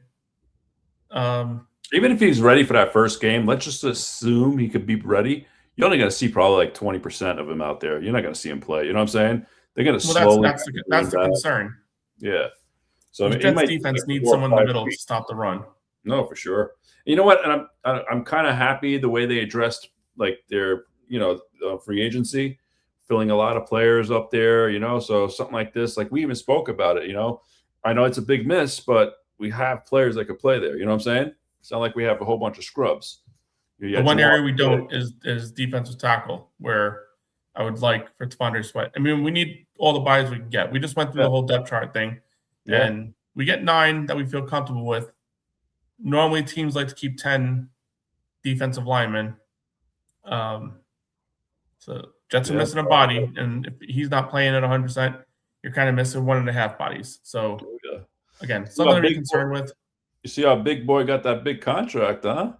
Even if he's ready for that first game, let's just assume he could be ready. You're only going to see probably like 20% of him out there. You're not going to see him play. You know what I'm saying? They're going to slowly. That's the concern. Yeah. So the Jets defense needs someone in the middle to stop the run. No, for sure. You know what? And I'm kind of happy the way they addressed like their free agency, filling a lot of players up there. So something like this, like we even spoke about it. I know it's a big miss, but we have players that could play there. You know what I'm saying? It's not like we have a whole bunch of scrubs. The one area we don't is defensive tackle, where I would like for T'Vondre Sweat. I mean, we need all the buys we can get. We just went through the whole depth chart thing, and we get 9 that we feel comfortable with. Normally, teams like to keep 10 defensive linemen. So Jets are missing a body, and if he's not playing at 100%, you're kind of missing 1.5 bodies. So again, something to be concerned with. You see how Big Boy got that big contract, huh?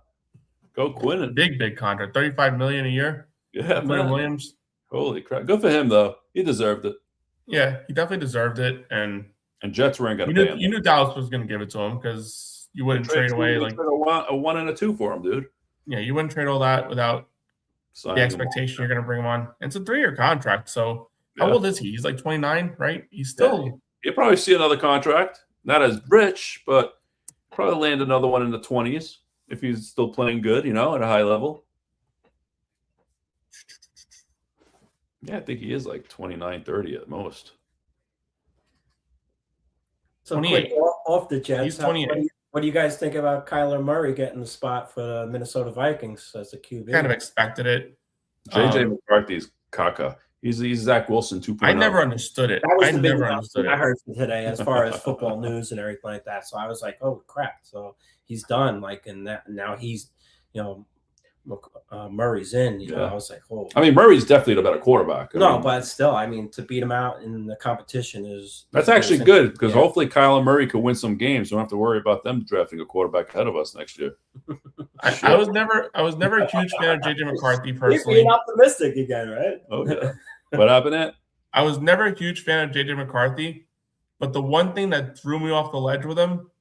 Go Quinnen. Big contract, $35 million a year. Yeah, Quinnen Williams. Holy crap! Good for him though. He deserved it. Yeah, he definitely deserved it, and Jets weren't going to pay him. You knew Dallas was going to give it to him because you wouldn't trade away like a 1 and a 2 for him, dude. Yeah, you wouldn't trade all that without the expectation you're going to bring him on. And it's a 3-year contract, so how old is he? He's like 29, right? He's still. You'll probably see another contract, not as rich, but probably land another one in the 20s if he's still playing good, at a high level. Yeah, I think he is like 29, 30 at most. So quick, off the Jets, he's 28. What do you guys think about Kyler Murray getting the spot for the Minnesota Vikings as a QB? Kind of expected it. JJ McCarthy's caca. He's Zach Wilson 2.0. I never understood it. I never understood it. I heard today as far as football news and everything like that. So I was like, oh crap. So he's done. And now he's, Murray's in. I was like, oh. I mean, Murray's definitely the better quarterback. But still, to beat him out in the competition is. That's actually good because hopefully Kyler Murray could win some games. We don't have to worry about them drafting a quarterback ahead of us next year. I was never a huge fan of JJ McCarthy personally. You're being optimistic again, right? Okay. What happened, Ant? I was never a huge fan of JJ McCarthy, but the one thing that threw me off the ledge with him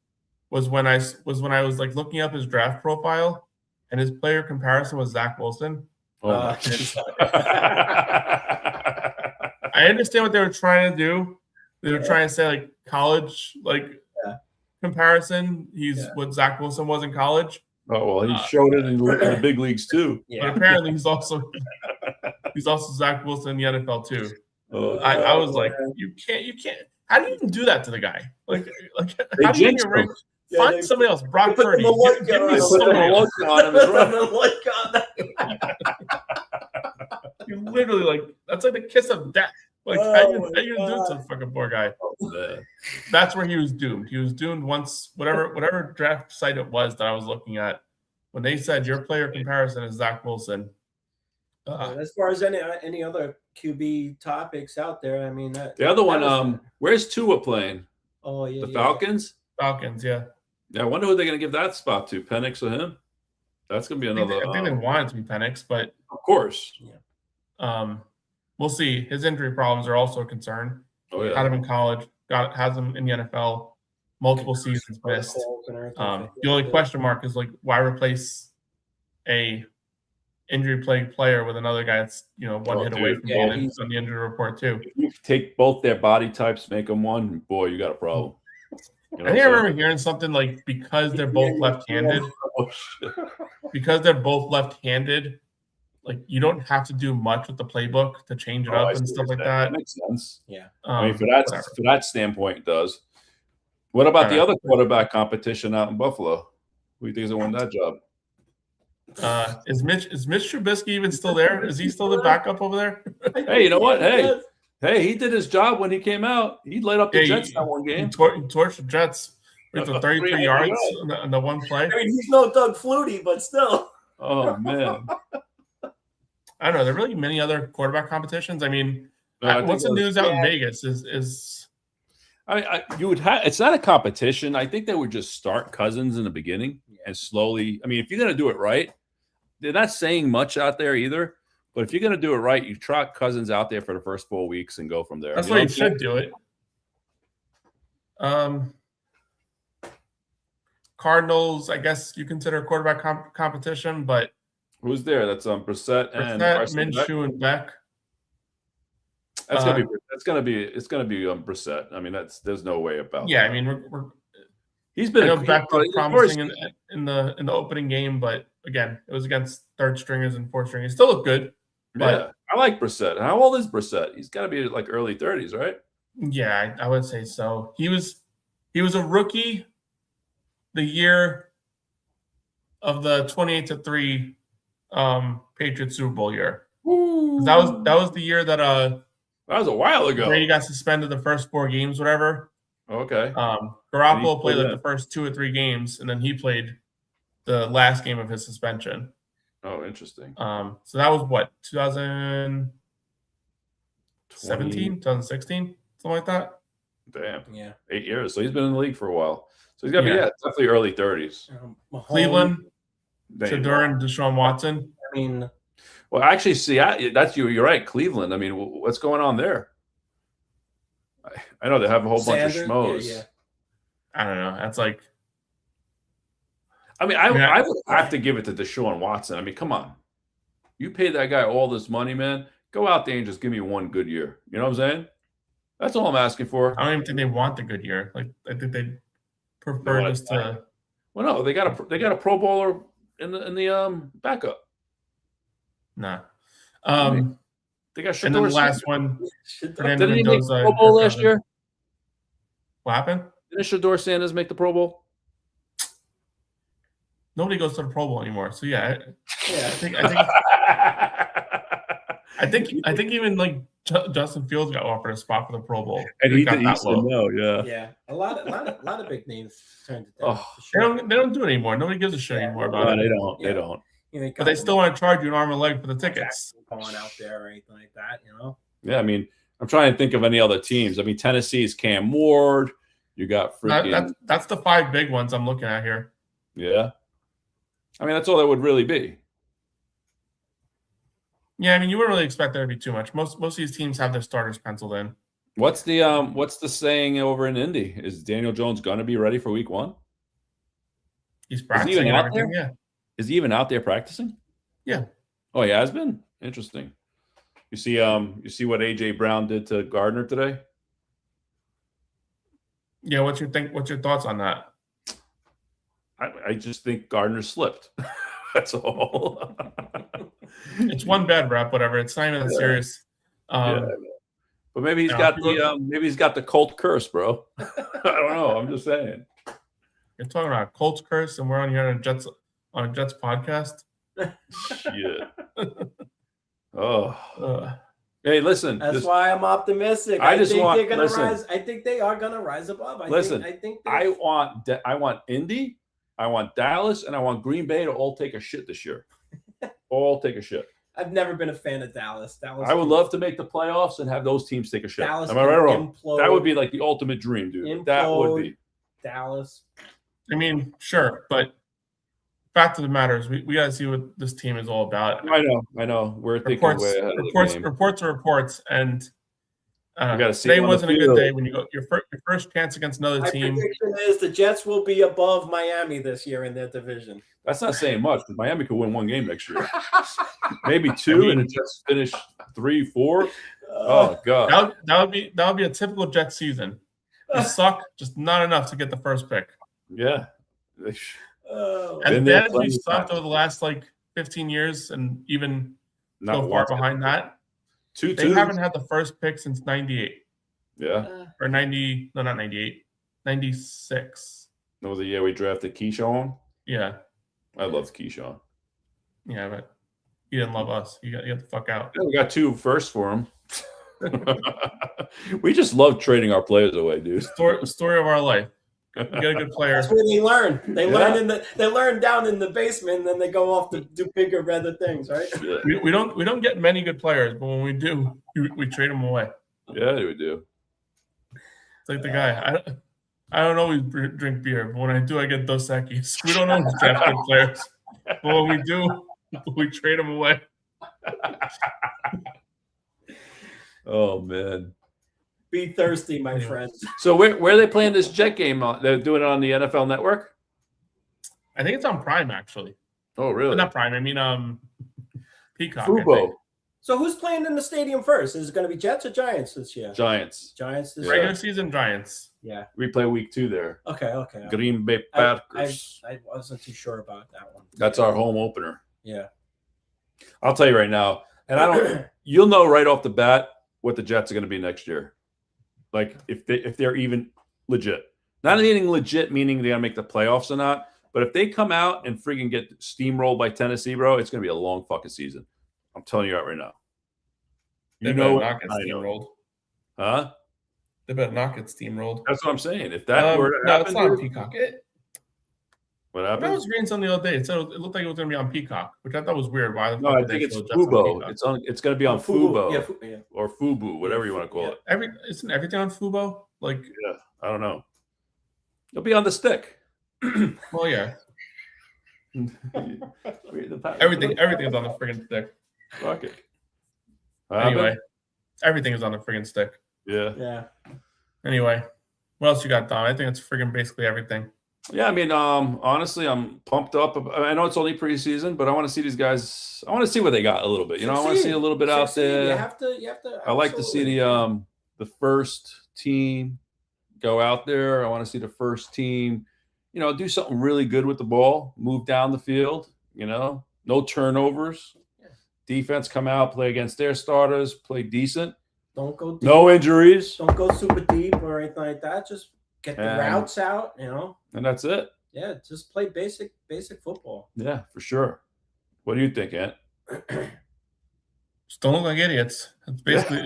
was when I was like looking up his draft profile, and his player comparison was Zach Wilson. I understand what they were trying to do. They were trying to say like college comparison. He's what Zach Wilson was in college. Oh well, he showed it in the big leagues too. Yeah. But apparently he's also Zach Wilson in the NFL too. I was like, you can't. How do you even do that to the guy? Like how do you get ring? Find somebody else. Brock Purdy. Give me somebody else. You literally that's like the kiss of death. How you do it to the fucking poor guy? That's where he was doomed. He was doomed once whatever draft site it was that I was looking at when they said your player comparison is Zach Wilson. As far as any other QB topics out there, I mean the other one. Where's Tua playing? Oh yeah, the Falcons. Falcons, yeah. Yeah, I wonder who they're going to give that spot to, Penix or him. That's going to be another. I think they want it to be Penix, but of course, we'll see. His injury problems are also a concern. Oh yeah, had him in college, has him in the NFL, multiple seasons missed. The only question mark is why replace a injury-plagued player with another guy that's one hit away from being on the injury report too. If you take both their body types, make them one, boy, you got a problem. I think I remember hearing something because they're both left-handed. Because they're both left-handed, you don't have to do much with the playbook to change it up and stuff like that. That makes sense. Yeah. I mean, for that standpoint, it does. What about the other quarterback competition out in Buffalo? Who do you think is going to win that job? Is Mitch Trubisky even still there? Is he still the backup over there? Hey, you know what? Hey, he did his job when he came out. He laid up the Jets that one game. He torched the Jets with 33 yards on the one play. I mean, he's no Doug Flutie, but still. Oh man. I don't know. There are really many other quarterback competitions. I mean, what's the news out in Vegas? You would have. It's not a competition. I think they would just start Cousins in the beginning and slowly. I mean, if you're going to do it right, they're not saying much out there either. But if you're going to do it right, you trot Cousins out there for the first 4 weeks and go from there. That's why you should do it. Cardinals, I guess you consider quarterback competition, but who's there? That's Brissett and Minshew and Beck. That's gonna be it's gonna be Brissett. I mean, there's no way about. Yeah, that. I mean, he's been back to promising in the opening game, but again, it was against third stringers and fourth stringers. He still looked good. Yeah, I like Brissett. How old is Brissett? He's got to be like early 30s, right? Yeah, I would say so. He was a rookie the year of the 28-3 Patriots Super Bowl year. That was the year that that was a while ago. Brady got suspended the first 4 games, whatever. Okay. Garoppolo played like the first 2 or 3 games, and then he played the last game of his suspension. Oh, interesting. So that was what, 2017, 2016, something like that. Damn. Yeah. 8 years. So he's been in the league for a while. So he's got to be definitely early 30s. Cleveland, Shador and Deshaun Watson. I mean, well, actually, see, that's you. You're right. Cleveland. I mean, what's going on there? I know they have a whole bunch of schmoes. Yeah. I don't know. That's like. I mean, I would have to give it to Deshaun Watson. I mean, come on. You paid that guy all this money, man. Go out there and just give me one good year. You know what I'm saying? That's all I'm asking for. I don't even think they want the good year. Like, I think they prefer just to. Well, no, they got a Pro Bowler in the backup. Nah. They got Shador. And then the last one. Didn't he make the Pro Bowl last year? What happened? Didn't Shador Sanders make the Pro Bowl? Nobody goes to the Pro Bowl anymore. So yeah. I think even like Justin Fields got offered a spot for the Pro Bowl, and he said no. Yeah. Yeah. A lot of big names turned it down. They don't do it anymore. Nobody gives a shit anymore about it. They don't. They don't. But they still want to charge you an arm and a leg for the tickets. Going out there or anything like that, you know? Yeah, I mean, I'm trying to think of any other teams. I mean, Tennessee's Cam Ward. You got freaking. That's the 5 big ones I'm looking at here. Yeah. I mean, that's all that would really be. Yeah, I mean, you wouldn't really expect there to be too much. Most of these teams have their starters penciled in. What's the saying over in Indy? Is Daniel Jones going to be ready for Week 1? He's practicing and everything. Yeah. Is he even out there practicing? Yeah. Oh, he has been? Interesting. You see what AJ Brown did to Gardner today? Yeah, what's your thoughts on that? I just think Gardner slipped. That's all. It's one bad rep, whatever. It's not even that serious. But maybe he's got the Colt curse, bro. I don't know. I'm just saying. You're talking about a Colts curse, and we're on here on a Jets podcast. Shit. Oh. Hey, listen. That's why I'm optimistic. I think they're gonna rise. I think they are gonna rise above. I want Indy, I want Dallas, and I want Green Bay to all take a shit this year. All take a shit. I've never been a fan of Dallas. I would love to make the playoffs and have those teams take a shit. Dallas Am I right or wrong? That would be like the ultimate dream, dude. That would be. Dallas. I mean, sure, but fact of the matter is, we got to see what this team is all about. I know. We're thinking way ahead of the game. Reports are reports, and see today wasn't a good day when you got your first chance against another team. My prediction is the Jets will be above Miami this year in their division. That's not saying much, because Miami could win 1 game next year. Maybe 2, and the Jets finish 3, 4. Oh God, that would be a typical Jets season. You suck, just not enough to get the first pick. Yeah. And then we've sucked over the last 15 years, and even so far behind that. They haven't had the first pick since 98. Yeah. Or 90, no, not 98, 96. That was the year we drafted Keyshawn. Yeah. I loved Keyshawn. Yeah, but he didn't love us. You got the fuck out. Yeah, we got 2 firsts for him. We just love trading our players away, dude. Story of our life. You get a good player. That's where they learn. They learn down in the basement, and then they go off to do bigger, better things, right? Yeah. We don't get many good players, but when we do, we trade them away. Yeah, we do. It's like the guy. I don't always drink beer, but when I do, I get Dos Equis. We don't always draft good players, but when we do, we trade them away. Oh man. Be thirsty, my friends. So where are they playing this Jet game? They're doing it on the NFL Network? I think it's on Prime, actually. Oh, really? Not Prime. I mean, Peacock. Fubo. So who's playing in the stadium first? Is it going to be Jets or Giants this year? Giants. Giants this Regular year. season Giants. Yeah. We play week 2 there. Okay. Green Bay Packers. I wasn't too sure about that one. That's our home opener. Yeah. I'll tell you right now, and you'll know right off the bat what the Jets are going to be next year. Like if they're even legit. Not anything legit, meaning they're going to make the playoffs or not. But if they come out and freaking get steamrolled by Tennessee, bro, it's going to be a long fucking season. I'm telling you that right now. They better not get steamrolled. Huh? They better not get steamrolled. That's what I'm saying. If that were to no, happen, it's not on Peacock. What I happened? was reading something the other day. It said it looked like it was going to be on Peacock, which I thought was weird. Why? No, I think it's Fubo. It's going to be on Fubo. Yeah. Or Fubu, whatever you want to call it. Isn't everything on Fubo? Like, yeah, I don't know. It'll be on the stick. Well, yeah. Everything is on the friggin' stick. Fuck it. Anyway, everything is on the friggin' stick. Yeah. Anyway, what else you got, Don? I think it's friggin' basically everything. Yeah, I mean, honestly, I'm pumped up. I know it's only preseason, but I want to see these guys. I want to see what they got a little bit. You know, I want to see a little bit out there. You have to. I like to see the first team go out there. I want to see the first team, do something really good with the ball, move down the field. No turnovers. Yeah. Defense come out, play against their starters, play decent. Don't go deep. No injuries. Don't go super deep or anything like that. Just get the routes out, And that's it. Yeah, just play basic football. Yeah, for sure. What do you think, Ant? Just don't look like idiots. It's basically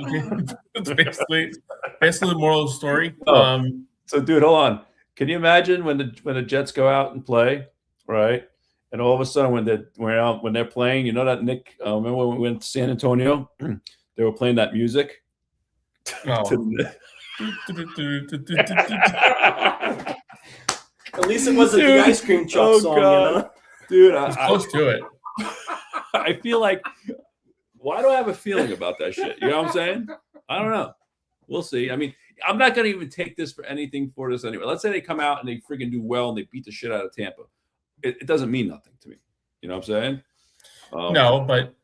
the moral of the story. So, dude, hold on. Can you imagine when the Jets go out and play, right? And all of a sudden, when they're playing, that Nick. Remember when we went to San Antonio? They were playing that music. At least it wasn't the ice cream truck song. God. Dude, I was close to it. I feel like, why do I have a feeling about that shit? You know what I'm saying? I don't know. We'll see. I mean, I'm not going to even take this for anything for this anyway. Let's say they come out and they freaking do well and they beat the shit out of Tampa. It doesn't mean nothing to me. You know what I'm saying? No, but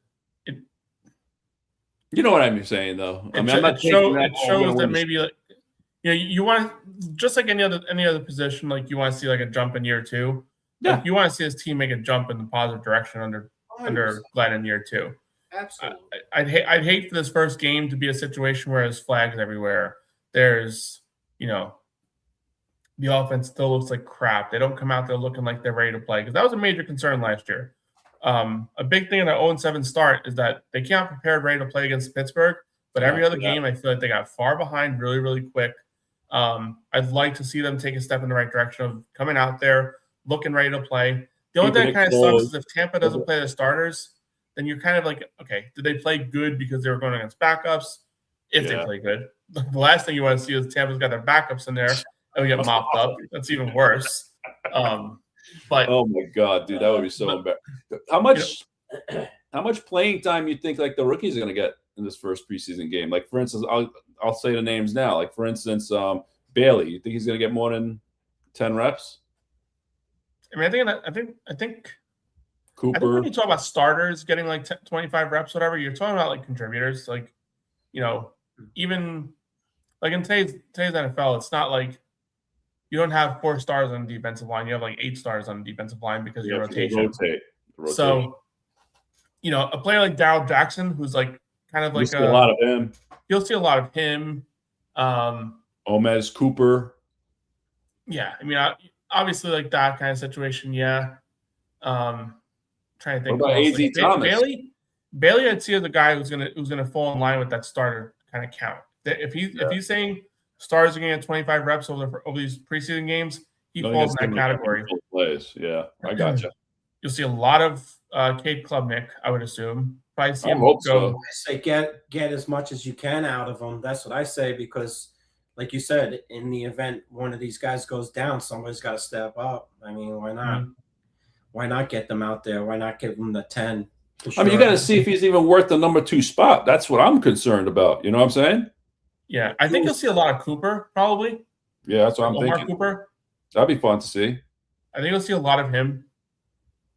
you know what I'm saying, though. I'm not it shows that maybe, like, you want, just like any other position, like you want to see like a jump in year 2. Yeah, like, you want to see this team make a jump in the positive direction under Glenn in year 2. Absolutely. I'd hate for this first game to be a situation where there's flags everywhere. There's, the offense still looks like crap. They don't come out there looking like they're ready to play, because that was a major concern last year. A big thing in the 0-7 start is that they came out prepared, ready to play against Pittsburgh, but every other game, I feel like they got far behind really, really quick. I'd like to see them take a step in the right direction of coming out there, looking ready to play. The only thing that kind of sucks is if Tampa doesn't play the starters, then you're kind of like, okay, did they play good because they were going against backups? If they play good. The last thing you want to see is Tampa's got their backups in there and we get mopped up. That's even worse. But oh my God, dude, that would be so embarrassing. How much playing time you think like the rookies are going to get in this first preseason game? Like, for instance, I'll say the names now. Like, for instance, Bailey. You think he's going to get more than 10 reps? I mean, I think Cooper. I think when you talk about starters getting like 25 reps, whatever, you're talking about like contributors. Like, even like in today's NFL, it's not like you don't have 4 stars on the defensive line. You have like 8 stars on the defensive line because of your rotation. Rotate. So, a player like Darryl Jackson, who's like kind of like a lot of him. You'll see a lot of him. Omez Cooper. Yeah, I mean, obviously, like that kind of situation. Yeah. Trying to think. What about AZ Thomas? Bailey, I'd see as a guy who's gonna fall in line with that starter kind of count. If he's saying stars are going to get 25 reps over these preseason games, he falls in that category. Plays. Yeah, I gotcha. You'll see a lot of Cade Klubnik, I would assume. Probably see him go. So. I say get as much as you can out of them. That's what I say, because, like you said, in the event one of these guys goes down, somebody's got to step up. I mean, why not? Mm-hmm. Why not get them out there? Why not give them the 10? Sure. I mean, you got to see if he's even worth the number 2 spot. That's what I'm concerned about. You know what I'm saying? Yeah, I think you'll see a lot of Cooper, probably. Yeah, that's what I'm thinking. Cooper. That'd be fun to see. I think you'll see a lot of him,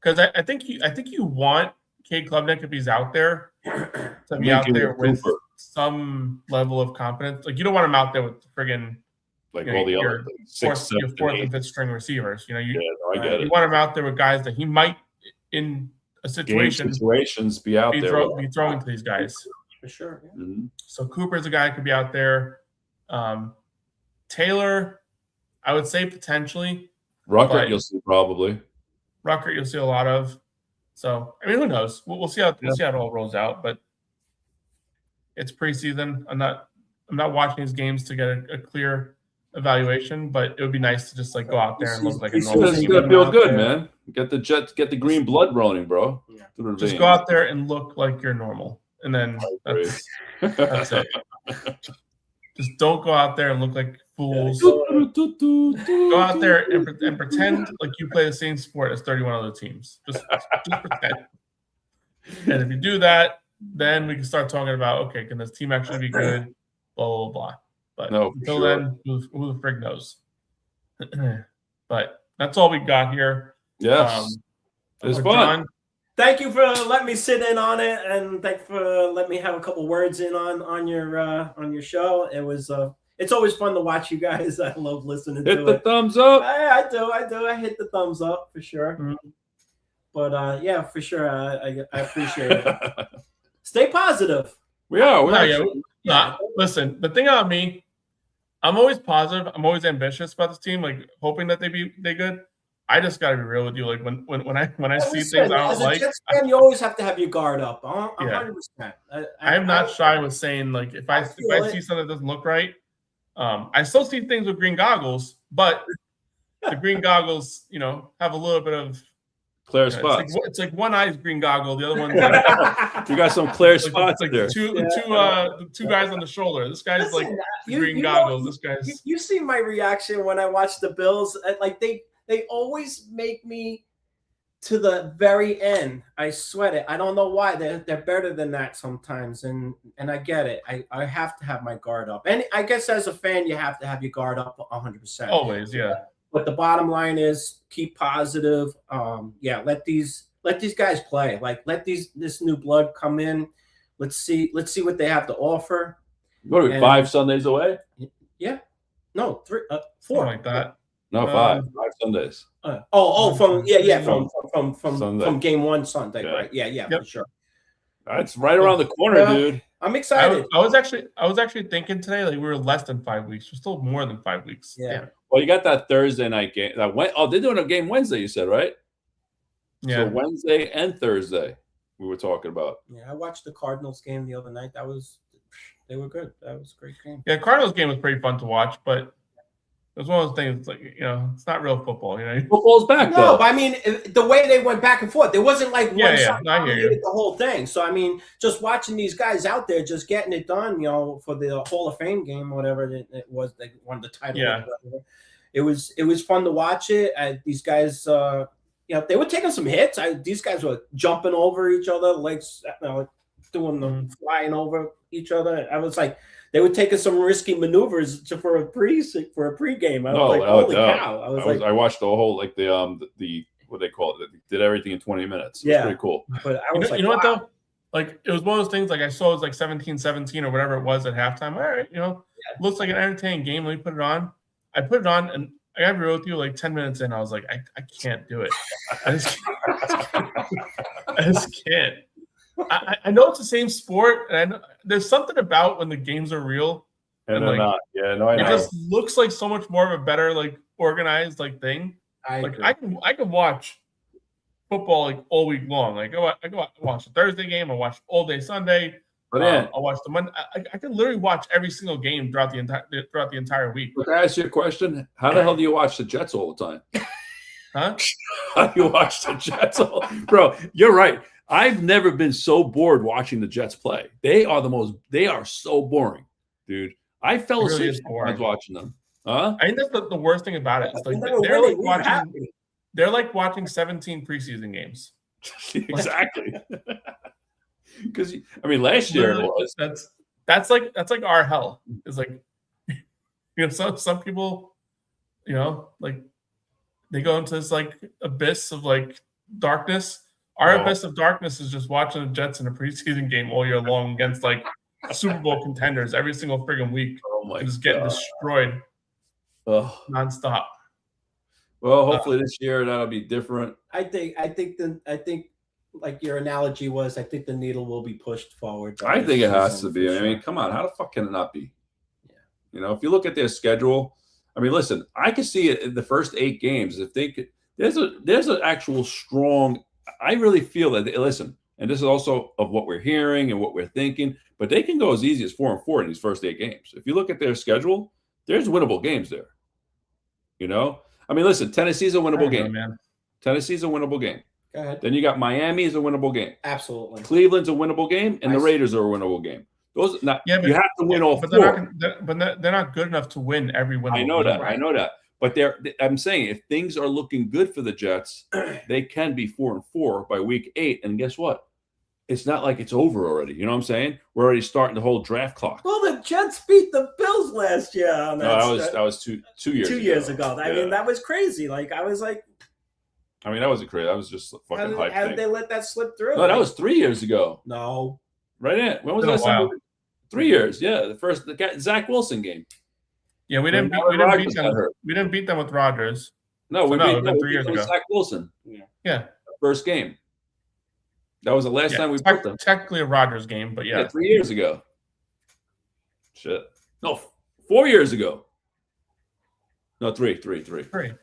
because I think you want Cade Klubnik, if he's out there, to be out there with some level of confidence. Like, you don't want him out there with friggin' all the other fourth and fifth string receivers. I get it. You want him out there with guys that he might, in a situation, situations, be out there. Be throwing to these guys. For sure. Yeah. Mm-hmm. So Cooper's a guy who could be out there. Taylor, I would say potentially. Ruckert, you'll see probably. Ruckert, you'll see a lot of. So, I mean, who knows? We'll see how it all rolls out. But it's preseason. I'm not watching these games to get a clear evaluation, but it would be nice to just go out there and look like a normal team. It's gonna feel good, man. Get the green blood running, bro. Yeah. Just go out there and look like you're normal, and then that's it. Just don't go out there and look like fools. Go out there and pretend like you play the same sport as 31 other teams. Just pretend. And if you do that, then we can start talking about, okay, can this team actually be good? Blah, blah, blah. But until then, who the frig knows? But that's all we got here. Yes. It's fun. John, thank you for letting me sit in on it, and thank you for letting me have a couple words in on your show. It was it's always fun to watch you guys. I love listening to it. Hit the thumbs up. I do. I hit the thumbs up for sure. Mm-hmm. But yeah, for sure. I appreciate it. Stay positive. We are. Listen, the thing about me, I'm always positive. I'm always ambitious about this team, like hoping that they good. I just gotta be real with you. Like when I see things I don't like, Jets fan, you always have to have your guard up. 100%. I am not shy with saying, like, if I see something that doesn't look right, I still see things with green goggles, but the green goggles, have a little bit of clear spots. It's like one eye's green goggle, the other one's you got some clear spots there. The two guys on the shoulder. This guy's green goggles. This guy's. You see my reaction when I watch the Bills. Like they always make me to the very end. I sweat it. I don't know why. They're better than that sometimes, and I get it. I have to have my guard up, and I guess as a fan, you have to have your guard up 100%. Always, yeah. But the bottom line is keep positive. Let these guys play. Like let this new blood come in. Let's see what they have to offer. What are we, 5 Sundays away? Yeah. No, 3, 4. Something like that. No, 5 Sundays. From game 1 Sunday, right? Yeah, yep. For sure. That's right around the corner, dude. I'm excited. I was actually thinking today, like, we were less than 5 weeks. We're still more than 5 weeks. Yeah. Damn. Well, you got that Thursday night game. They're doing a game Wednesday, you said, right? Yeah. So Wednesday and Thursday we were talking about. Yeah, I watched the Cardinals game the other night. They were good. That was a great game. Yeah, Cardinals game was pretty fun to watch, but it was one of those things, like, it's not real football. Football's back, though. But I mean, the way they went back and forth, there wasn't like one side the whole thing. So I mean, just watching these guys out there, just getting it done, for the Hall of Fame game, whatever it was, they won the title. Yeah. It was fun to watch it. These guys, they were taking some hits. These guys were jumping over each other, legs, doing the flying over each other. I was like, they were taking some risky maneuvers for a pregame. I was holy cow! I watched the whole the what they call it. They did everything in 20 minutes. It was pretty cool. But I was what though? Like, it was one of those things. Like, I saw it was like 17-17 or whatever it was at halftime. All right, looks like an entertaining game. Let me put it on. I put it on, and I got to be real with you. Like 10 minutes in, I was like, I can't do it. I just can't. I know it's the same sport, and I know there's something about when the games are real, and they're not. Yeah, no, I know. It just looks like so much more of a better, like, organized, like, thing. I can watch football like all week long. Like, I go watch the Thursday game. I watch all day Sunday. I'll watch the Monday. I can literally watch every single game throughout the entire week. Can I ask you a question? How the hell do you watch the Jets all the time? Huh? How do you watch the Jets Bro, you're right. I've never been so bored watching the Jets play. They are so boring, dude. I fell asleep watching them. Huh? I think that's the worst thing about it. It's like they're like watching 17 preseason games. Exactly. Because last year it was. That's like our hell. It's like, some people, like, they go into this like abyss of like darkness Our abyss of darkness is just watching the Jets in a preseason game all year long against like Super Bowl contenders every single friggin' week. Oh my And just getting destroyed nonstop. Well, hopefully this year that'll be different. I think like your analogy was, I think the needle will be pushed forward. I think it has to be. I mean, come on, how the fuck can it not be? Yeah. You know, if you look at their schedule, I mean, listen, I can see it in the first 8 games. If they could, there's an actual strong. I really feel that listen, and this is also of what we're hearing and what we're thinking, but they can go as easy as 4-4 in these first 8 games. If you look at their schedule, there's winnable games there. You know, I mean, listen, Tennessee's a winnable game. Man. Tennessee's a winnable game. Go ahead. Then you got Miami is a winnable game. Absolutely. Cleveland's a winnable game, and the Raiders are a winnable game. Those you have to win all 4. They're not good enough to win every winnable I know game. that. I know that. But I'm saying if things are looking good for the Jets, they can be 4-4 by week 8. And guess what? It's not like it's over already. You know what I'm saying? We're already starting the whole draft clock. Well, the Jets beat the Bills last year. That was 2 years. 2 years ago. I mean, that was crazy. Like I was like, I mean, that wasn't crazy. That was just fucking hype. How did they let that slip through? No, that was 3 years ago. No, right in. When was that? 3 years. Yeah, the Zach Wilson game. Yeah, we didn't beat them. We didn't beat them with Rodgers. No, we beat them 3 years ago. Zach Wilson. Yeah. First game. That was the last time we beat them. Technically a Rodgers game, but yeah. 3 years ago. Shit. No, 4 years ago. No, three. 3,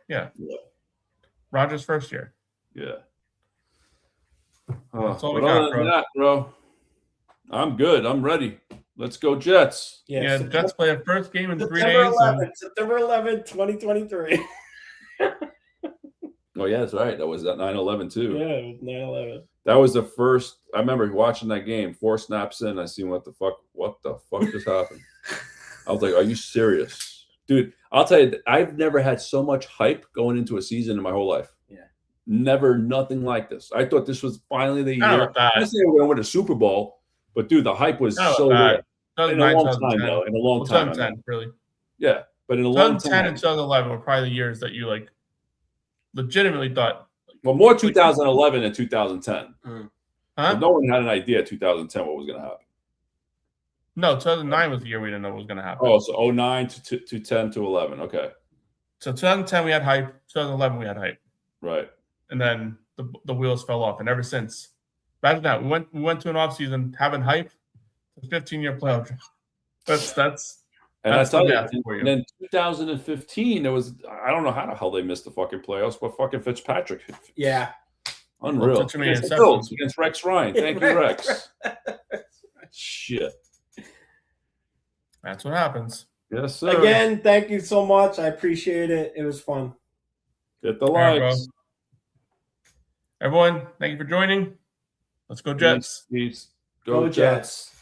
yeah. Rodgers' first year. Yeah. That's all we got, bro. That, bro. I'm good. I'm ready. Let's go Jets. Yeah, the Jets play a first game in 3 days. September 11th, 2023. Oh, yeah, that's right. That was at 9/11 too. Yeah, it was 9/11. That was the first. I remember watching that game. 4 snaps in, I seen what the fuck just happened. I was like, "Are you serious, dude?" I'll tell you, I've never had so much hype going into a season in my whole life. Yeah, never, nothing like this. I thought this was finally the year. I say we're going to win a Super Bowl, but dude, the hype was so good. In a long time, though. In a long time, 2010, really. Yeah, but in a long time. 2010 and 2011 were probably the years that you like legitimately thought. Well, more 2011 than 2010. Huh? No one had an idea 2010 what was going to happen. No, 2009 was the year we didn't know what was going to happen. Oh, so 09 to 10 to 11. Okay. So 2010 we had hype. 2011 we had hype. Right. And then the wheels fell off, and ever since, imagine that we went to an offseason having hype, a 15-year playoff draft. That's. And I tell you, and then 2015, there was I don't know how the hell they missed the fucking playoffs, but fucking Fitzpatrick. Yeah. Unreal. Against Rex Ryan. Thank you, Rex. Shit. That's what happens. Yes, sir. Again, thank you so much. I appreciate it. It was fun. Get the likes. Everyone, thank you for joining. Let's go Jets. Peace. Go Jets.